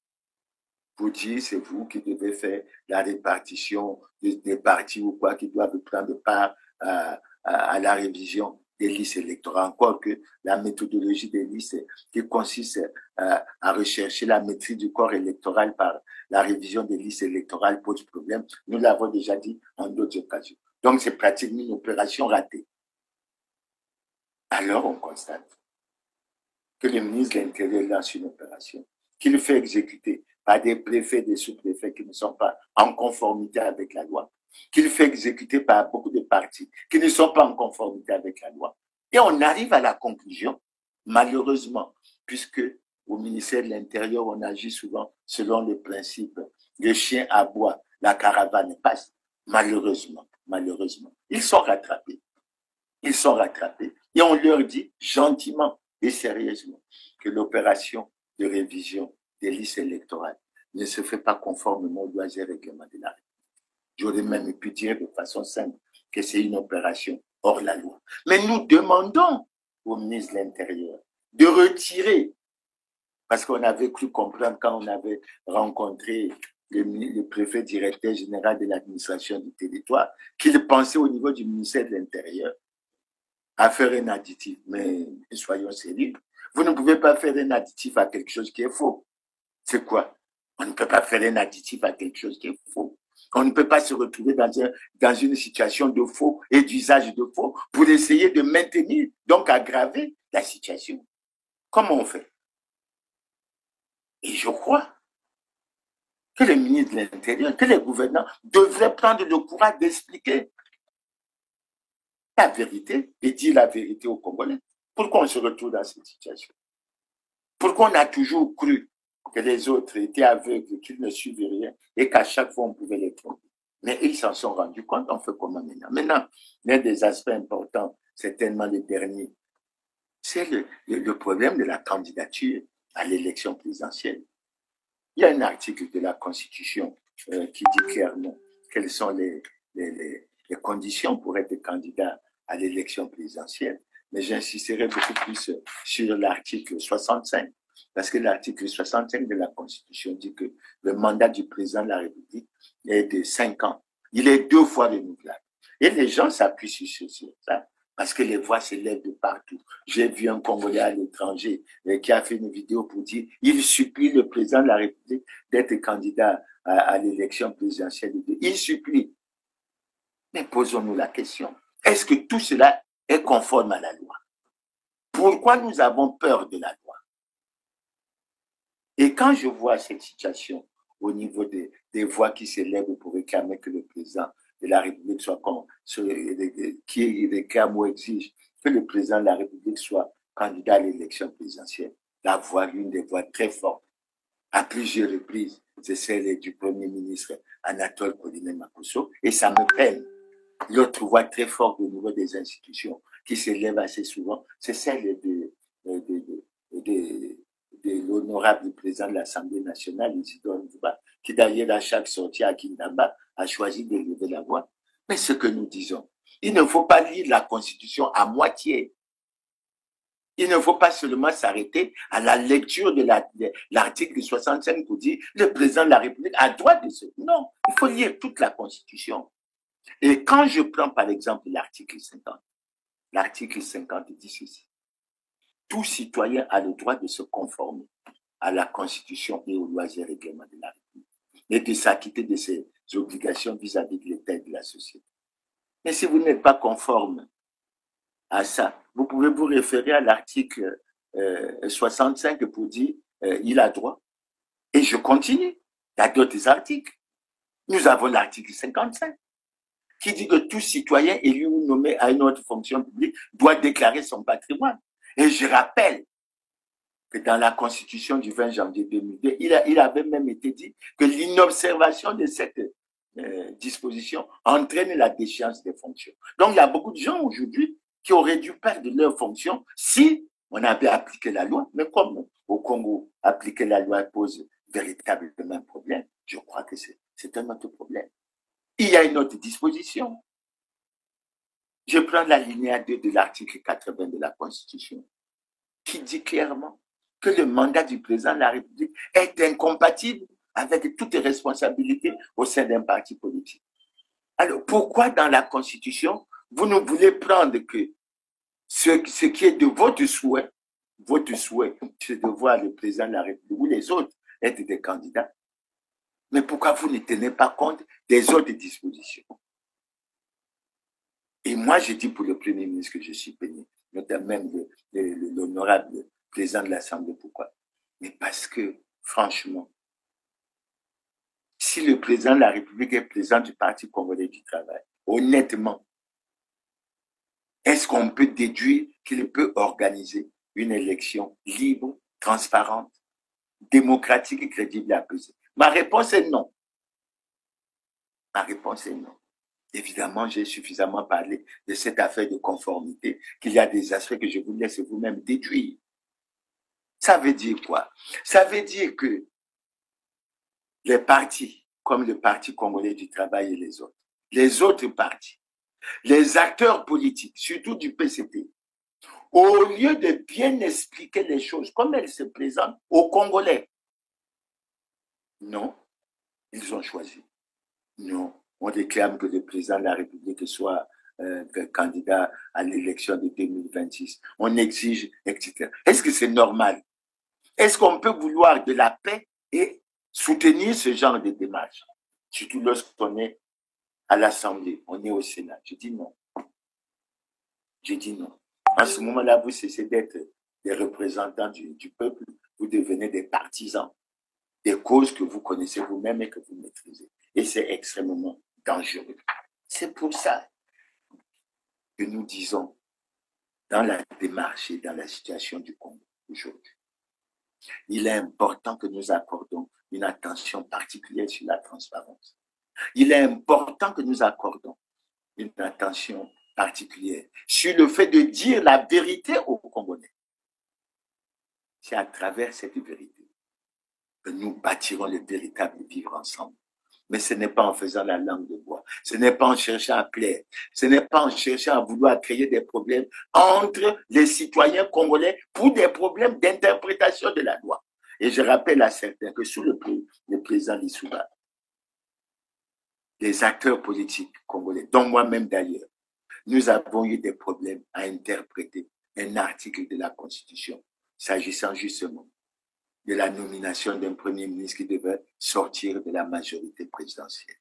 A: pour dire c'est vous qui devez faire la répartition des partis ou quoi qui doivent prendre part à la révision des listes électorales. Encore que la méthodologie des listes qui consiste à rechercher la maîtrise du corps électoral par la révision des listes électorales pose problème. Nous l'avons déjà dit en d'autres occasions. Donc, c'est pratiquement une opération ratée. Alors, on constate que le ministre de l'Intérieur lance une opération qu'il fait exécuter par des préfets, des sous-préfets qui ne sont pas en conformité avec la loi, qu'il fait exécuter par beaucoup de partis qui ne sont pas en conformité avec la loi. Et on arrive à la conclusion, malheureusement, puisque au ministère de l'Intérieur, on agit souvent selon le principe « le chien aboie, la caravane passe ». Malheureusement, ils sont rattrapés. Ils sont rattrapés et on leur dit gentiment et sérieusement que l'opération de révision des listes électorales ne se fait pas conformément aux lois et règlements de la République. J'aurais même pu dire de façon simple que c'est une opération hors la loi. Mais nous demandons au ministre de l'Intérieur de retirer, parce qu'on avait cru comprendre quand on avait rencontré le préfet directeur général de l'administration du territoire, qu'il pensait au niveau du ministère de l'Intérieur à faire un additif. Mais soyons sérieux, vous ne pouvez pas faire un additif à quelque chose qui est faux. C'est quoi? On ne peut pas faire un additif à quelque chose qui est faux. On ne peut pas se retrouver dans une situation de faux et d'usage de faux pour essayer de maintenir, donc aggraver la situation. Comment on fait? Et je crois que le ministre de l'Intérieur, que les gouvernants devraient prendre le courage d'expliquer la vérité et dire la vérité aux Congolais. Pourquoi on se retrouve dans cette situation? Pourquoi on a toujours cru que les autres étaient aveugles, qu'ils ne suivaient rien et qu'à chaque fois on pouvait les tromper? Mais ils s'en sont rendus compte, on fait comment maintenant? Maintenant, l'un des aspects importants, certainement le dernier, c'est le problème de la candidature à l'élection présidentielle. Il y a un article de la Constitution qui dit clairement quelles sont les conditions pour être candidat à l'élection présidentielle. Mais j'insisterai beaucoup plus sur l'article 65, parce que l'article 65 de la Constitution dit que le mandat du président de la République est de 5 ans. Il est 2 fois renouvelable. Et les gens s'appuient sur ça, parce que les voix s'élèvent de partout. J'ai vu un Congolais à l'étranger qui a fait une vidéo pour dire il supplie le président de la République d'être candidat à l'élection présidentielle. Il supplie. Mais posons-nous la question. Est-ce que tout cela est conforme à la loi? Pourquoi nous avons peur de la loi? Et quand je vois cette situation au niveau des voix qui s'élèvent pour réclamer que le président de la République soit qui réclame ou exige que le président de la République soit candidat à l'élection présidentielle, la voix, l'une des voix très fortes, à plusieurs reprises, c'est celle du Premier ministre Anatole Poligny-Makosso, et ça me peine. L'autre voix très forte au niveau des institutions qui s'élève assez souvent, c'est celle de l'honorable président de l'Assemblée nationale, Isidore Ndouba, qui d'ailleurs à chaque sortie à Kindamba a choisi de lever la voix. Mais ce que nous disons, il ne faut pas lire la Constitution à moitié. Il ne faut pas seulement s'arrêter à la lecture de l'article 65 pour dire le président de la République a droit de se... Non, il faut lire toute la Constitution. Et quand je prends par exemple l'article 50 dit ceci. Tout citoyen a le droit de se conformer à la Constitution et aux lois et règlements de la République et de s'acquitter de ses obligations vis-à-vis de l'État et de la société. Mais si vous n'êtes pas conforme à ça, vous pouvez vous référer à l'article 65 pour dire il a droit. Et je continue. Il y a d'autres articles. Nous avons l'article 55 qui dit que tout citoyen élu ou nommé à une autre fonction publique doit déclarer son patrimoine. Et je rappelle que dans la Constitution du 20 janvier 2002, il avait même été dit que l'inobservation de cette disposition entraîne la déchéance des fonctions. Donc, il y a beaucoup de gens aujourd'hui qui auraient dû perdre leurs fonctions si on avait appliqué la loi. Mais comme au Congo, appliquer la loi pose véritablement un problème, je crois que c'est un autre problème. Il y a une autre disposition. Je prends la linéa 2 de l'article 80 de la Constitution qui dit clairement que le mandat du président de la République est incompatible avec toutes les responsabilités au sein d'un parti politique. Alors, pourquoi dans la Constitution, vous ne voulez prendre que ce qui est de votre souhait, c'est de voir le président de la République ou les autres être des candidats. Mais pourquoi vous ne tenez pas compte des autres dispositions? Et moi, je dis pour le Premier ministre que je suis peiné, notamment même l'honorable président de l'Assemblée. Pourquoi? Mais parce que, franchement, si le président de la République est président du Parti congolais du travail, honnêtement, est-ce qu'on peut déduire qu'il peut organiser une élection libre, transparente, démocratique et crédible et apaisée? Ma réponse est non. Ma réponse est non. Évidemment, j'ai suffisamment parlé de cette affaire de conformité, qu'il y a des aspects que je vous laisse vous-même déduire. Ça veut dire quoi? Ça veut dire que les partis, comme le Parti congolais du travail et les autres partis, les acteurs politiques, surtout du PCT, au lieu de bien expliquer les choses comme elles se présentent aux Congolais, non, ils ont choisi. Non, on réclame que le président de la République soit candidat à l'élection de 2026. On exige, etc. Est-ce que c'est normal? Est-ce qu'on peut vouloir de la paix et soutenir ce genre de démarche? Surtout lorsqu'on est à l'Assemblée, on est au Sénat. Je dis non. Je dis non. En ce moment-là, vous cessez d'être des représentants du peuple, vous devenez des partisans des causes que vous connaissez vous-même et que vous maîtrisez. Et c'est extrêmement dangereux. C'est pour ça que nous disons, dans la démarche et dans la situation du Congo aujourd'hui, il est important que nous accordons une attention particulière sur la transparence. Il est important que nous accordons une attention particulière sur le fait de dire la vérité aux Congolais. C'est à travers cette vérité que nous bâtirons le véritable vivre ensemble. Mais ce n'est pas en faisant la langue de bois, ce n'est pas en cherchant à plaire, ce n'est pas en cherchant à vouloir créer des problèmes entre les citoyens congolais pour des problèmes d'interprétation de la loi. Et je rappelle à certains que sous le président Lissouba, les acteurs politiques congolais, dont moi-même d'ailleurs, nous avons eu des problèmes à interpréter un article de la Constitution, s'agissant justement de la nomination d'un Premier ministre qui devait sortir de la majorité présidentielle,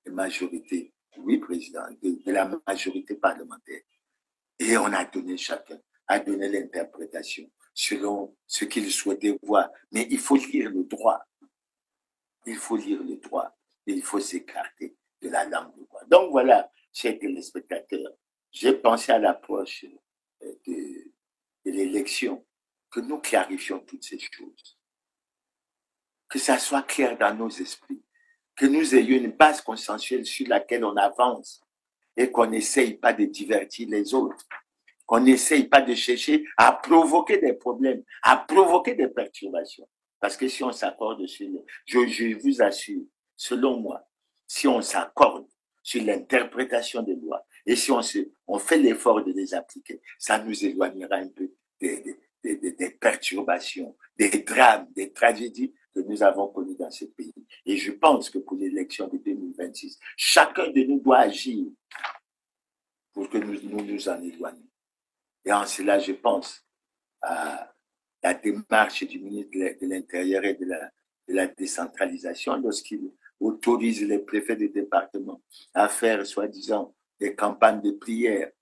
A: de majorité, oui, président, de la majorité parlementaire. Et on a donné, chacun a donné l'interprétation selon ce qu'il souhaitait voir. Mais il faut lire le droit. Il faut lire le droit. Et il faut s'écarter de la langue de bois. Donc voilà, chers téléspectateurs, j'ai pensé à l'approche de l'élection, que nous clarifions toutes ces choses. Que ça soit clair dans nos esprits, que nous ayons une base consensuelle sur laquelle on avance et qu'on n'essaye pas de divertir les autres, qu'on n'essaye pas de chercher à provoquer des problèmes, à provoquer des perturbations. Parce que si on s'accorde sur je vous assure, selon moi, si on s'accorde sur l'interprétation des lois et si on fait l'effort de les appliquer, ça nous éloignera un peu des perturbations, des drames, des tragédies que nous avons connues dans ce pays. Et je pense que pour l'élection de 2026, chacun de nous doit agir pour que nous en éloignions. Et en cela, je pense à la démarche du ministre de l'Intérieur et de la décentralisation lorsqu'il autorise les préfets de département à faire, soi-disant, des campagnes de prière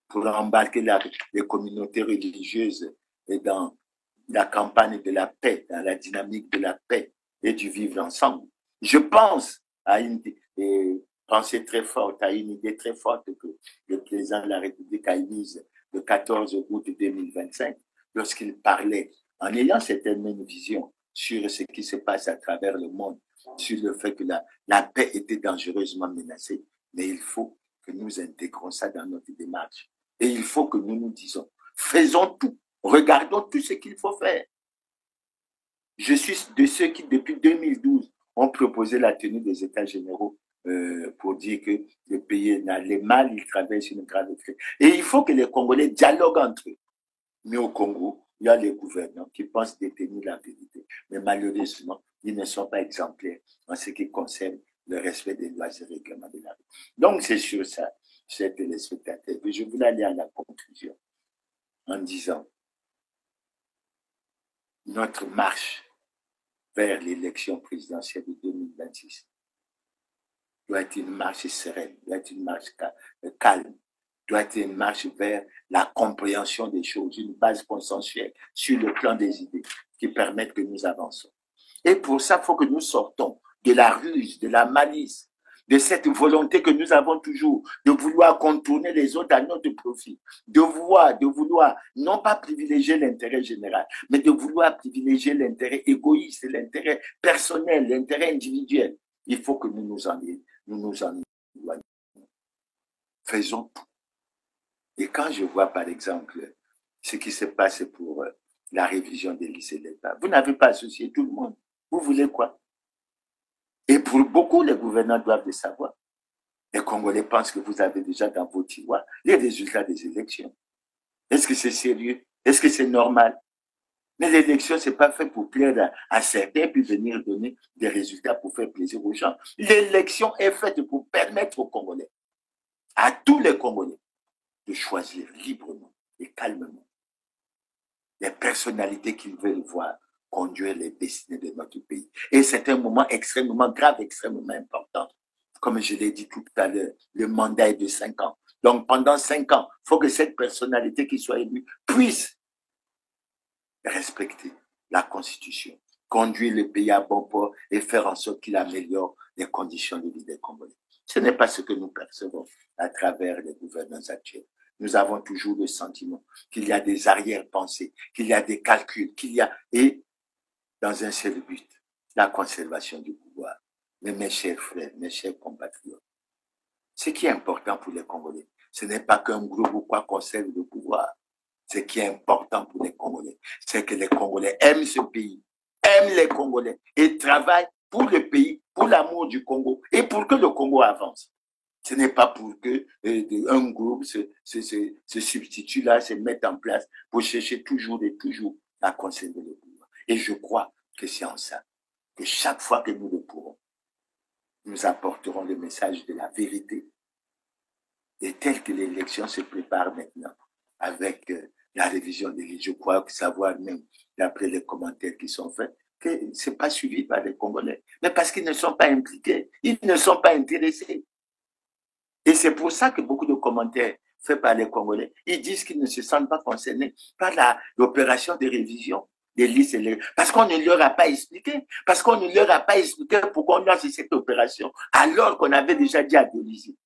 A: pour embarquer les communautés religieuses et dans la campagne de la paix, dans la dynamique de la paix et du vivre ensemble. Je pense à une pensée très forte, à une idée très forte que le président de la République a émise le 14 août 2025, lorsqu'il parlait, en ayant cette même vision sur ce qui se passe à travers le monde, sur le fait que la paix était dangereusement menacée, mais il faut que nous intégrons ça dans notre démarche. Et il faut que nous nous disons, faisons tout, regardons tout ce qu'il faut faire. Je suis de ceux qui, depuis 2012, ont proposé la tenue des États généraux pour dire que le pays n'allait mal, il traverse une grave crise. Et il faut que les Congolais dialoguent entre eux. Mais au Congo, il y a les gouvernants qui pensent détenir la vérité. Mais malheureusement, Ils ne sont pas exemplaires en ce qui concerne le respect des lois et règlements de la rue. Donc, c'est sur ça, chers téléspectateurs, que je voulais aller à la conclusion en disant notre marche vers l'élection présidentielle de 2026 doit être une marche sereine, doit être une marche calme, doit être une marche vers la compréhension des choses, une base consensuelle sur le plan des idées qui permettent que nous avançons. Et pour ça, il faut que nous sortons de la ruse, de la malice, de cette volonté que nous avons toujours de vouloir contourner les autres à notre profit, de vouloir non pas privilégier l'intérêt général, mais de vouloir privilégier l'intérêt égoïste, l'intérêt personnel, l'intérêt individuel. Il faut que nous nous en éloignions. Faisons tout. Et quand je vois, par exemple, ce qui se passe pour la révision des listes électorales, vous n'avez pas associé tout le monde. Vous voulez quoi? Et pour beaucoup, les gouvernants doivent le savoir. Les Congolais pensent que vous avez déjà dans vos tiroirs les résultats des élections. Est-ce que c'est sérieux? Est-ce que c'est normal? Mais l'élection, ce n'est pas fait pour plaire à certains puis venir donner des résultats pour faire plaisir aux gens. L'élection est faite pour permettre aux Congolais, à tous les Congolais, de choisir librement et calmement les personnalités qu'ils veulent voir conduire les destinées de notre pays. Et c'est un moment extrêmement grave, extrêmement important. Comme je l'ai dit tout à l'heure, le mandat est de 5 ans. Donc pendant 5 ans, il faut que cette personnalité qui soit élue puisse respecter la Constitution, conduire le pays à bon port et faire en sorte qu'il améliore les conditions de vie des Congolais. Ce n'est pas ce que nous percevons à travers les gouvernants actuels. Nous avons toujours le sentiment qu'il y a des arrière-pensées, qu'il y a des calculs, et dans un seul but, la conservation du pouvoir. Mais mes chers frères, mes chers compatriotes, ce qui est important pour les Congolais, ce n'est pas qu'un groupe ou quoi conserve le pouvoir. Ce qui est important pour les Congolais, c'est que les Congolais aiment ce pays, aiment les Congolais et travaillent pour le pays, pour l'amour du Congo et pour que le Congo avance. Ce n'est pas pour que un groupe se substitue là, se mette en place pour chercher toujours et toujours à conserver le pouvoir. Et je crois que c'est en ça que chaque fois que nous le pourrons, nous apporterons le message de la vérité. Et tel que l'élection se prépare maintenant, avec la révision des listes, je crois que savoir même, d'après les commentaires qui sont faits, que ce n'est pas suivi par les Congolais. Mais parce qu'ils ne sont pas impliqués, ils ne sont pas intéressés. Et c'est pour ça que beaucoup de commentaires faits par les Congolais, ils disent qu'ils ne se sentent pas concernés par l'opération de révision des listes électorales. Parce qu'on ne leur a pas expliqué. Parce qu'on ne leur a pas expliqué pourquoi on lance cette opération, alors qu'on avait déjà dit à Dionisy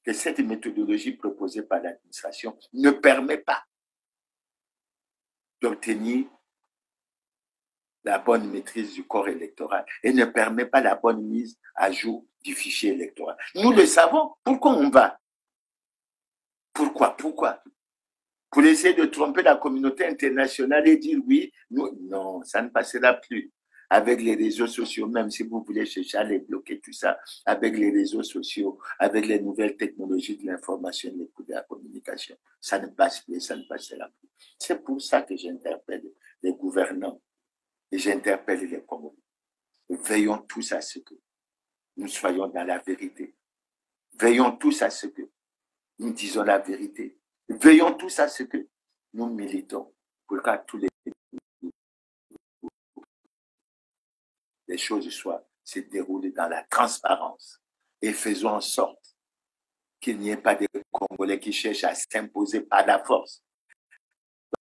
A: que cette méthodologie proposée par l'administration ne permet pas d'obtenir la bonne maîtrise du corps électoral et ne permet pas la bonne mise à jour du fichier électoral. Nous le savons. Pourquoi on va? Pourquoi? Pour essayer de tromper la communauté internationale et dire oui, non, ça ne passera plus. Avec les réseaux sociaux, même si vous voulez chercher à les bloquer, tout ça, avec les réseaux sociaux, avec les nouvelles technologies de l'information et de la communication, ça ne passe plus, ça ne passera plus. C'est pour ça que j'interpelle les gouvernants et j'interpelle les Congolais. Veillons tous à ce que nous soyons dans la vérité. Veillons tous à ce que nous disons la vérité. Veillons tous à ce que nous militons pour que tous les choses se déroulent dans la transparence et faisons en sorte qu'il n'y ait pas de Congolais qui cherchent à s'imposer par la force.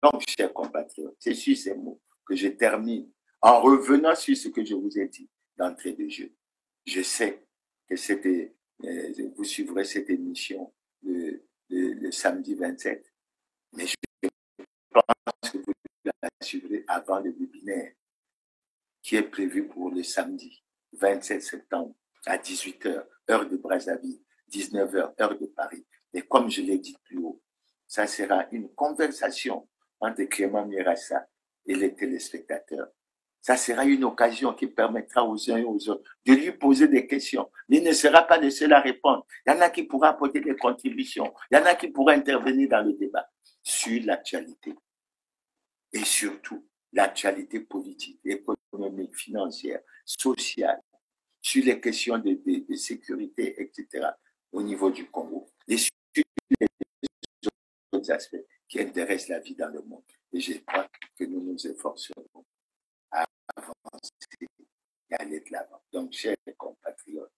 A: Donc, chers compatriotes, c'est sur ces mots que je termine en revenant sur ce que je vous ai dit d'entrée de jeu. Je sais que vous suivrez cette émission le samedi 27, mais je pense que vous la suivrez avant le webinaire qui est prévu pour le samedi 27 septembre à 18h, heure de Brazzaville, 19h, heure de Paris. Et comme je l'ai dit plus haut, ça sera une conversation entre Clément Mirassa et les téléspectateurs. Ça sera une occasion qui permettra aux uns et aux autres de lui poser des questions. Mais il ne sera pas le seul à répondre. Il y en a qui pourront apporter des contributions. Il y en a qui pourront intervenir dans le débat sur l'actualité. Et surtout, l'actualité politique et économique, financière, sociale, sur les questions de sécurité, etc., au niveau du Congo, et sur les autres aspects qui intéressent la vie dans le monde. Et je crois que nous nous efforcerons à avancer et aller de l'avant. Donc, chers compatriotes,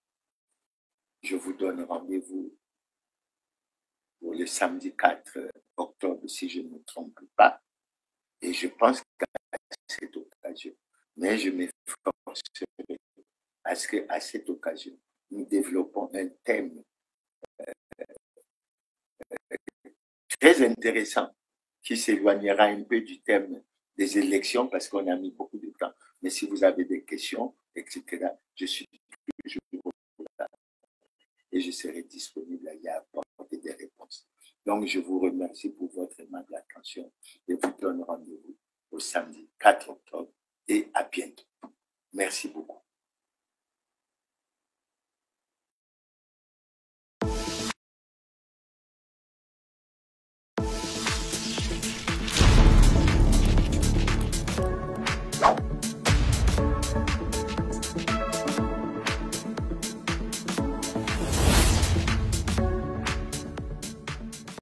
A: je vous donne rendez-vous pour le samedi 4 octobre, si je ne me trompe pas. Et je pense qu'à cette occasion, mais je m'efforcerai à ce qu'à cette occasion, nous développons un thème très intéressant qui s'éloignera un peu du thème des élections parce qu'on a mis beaucoup de temps. Mais si vous avez des questions, etc., je suis toujours là et je serai disponible à y apporter des réponses. Donc, je vous remercie pour votre aimable attention et vous donne rendez-vous au samedi 4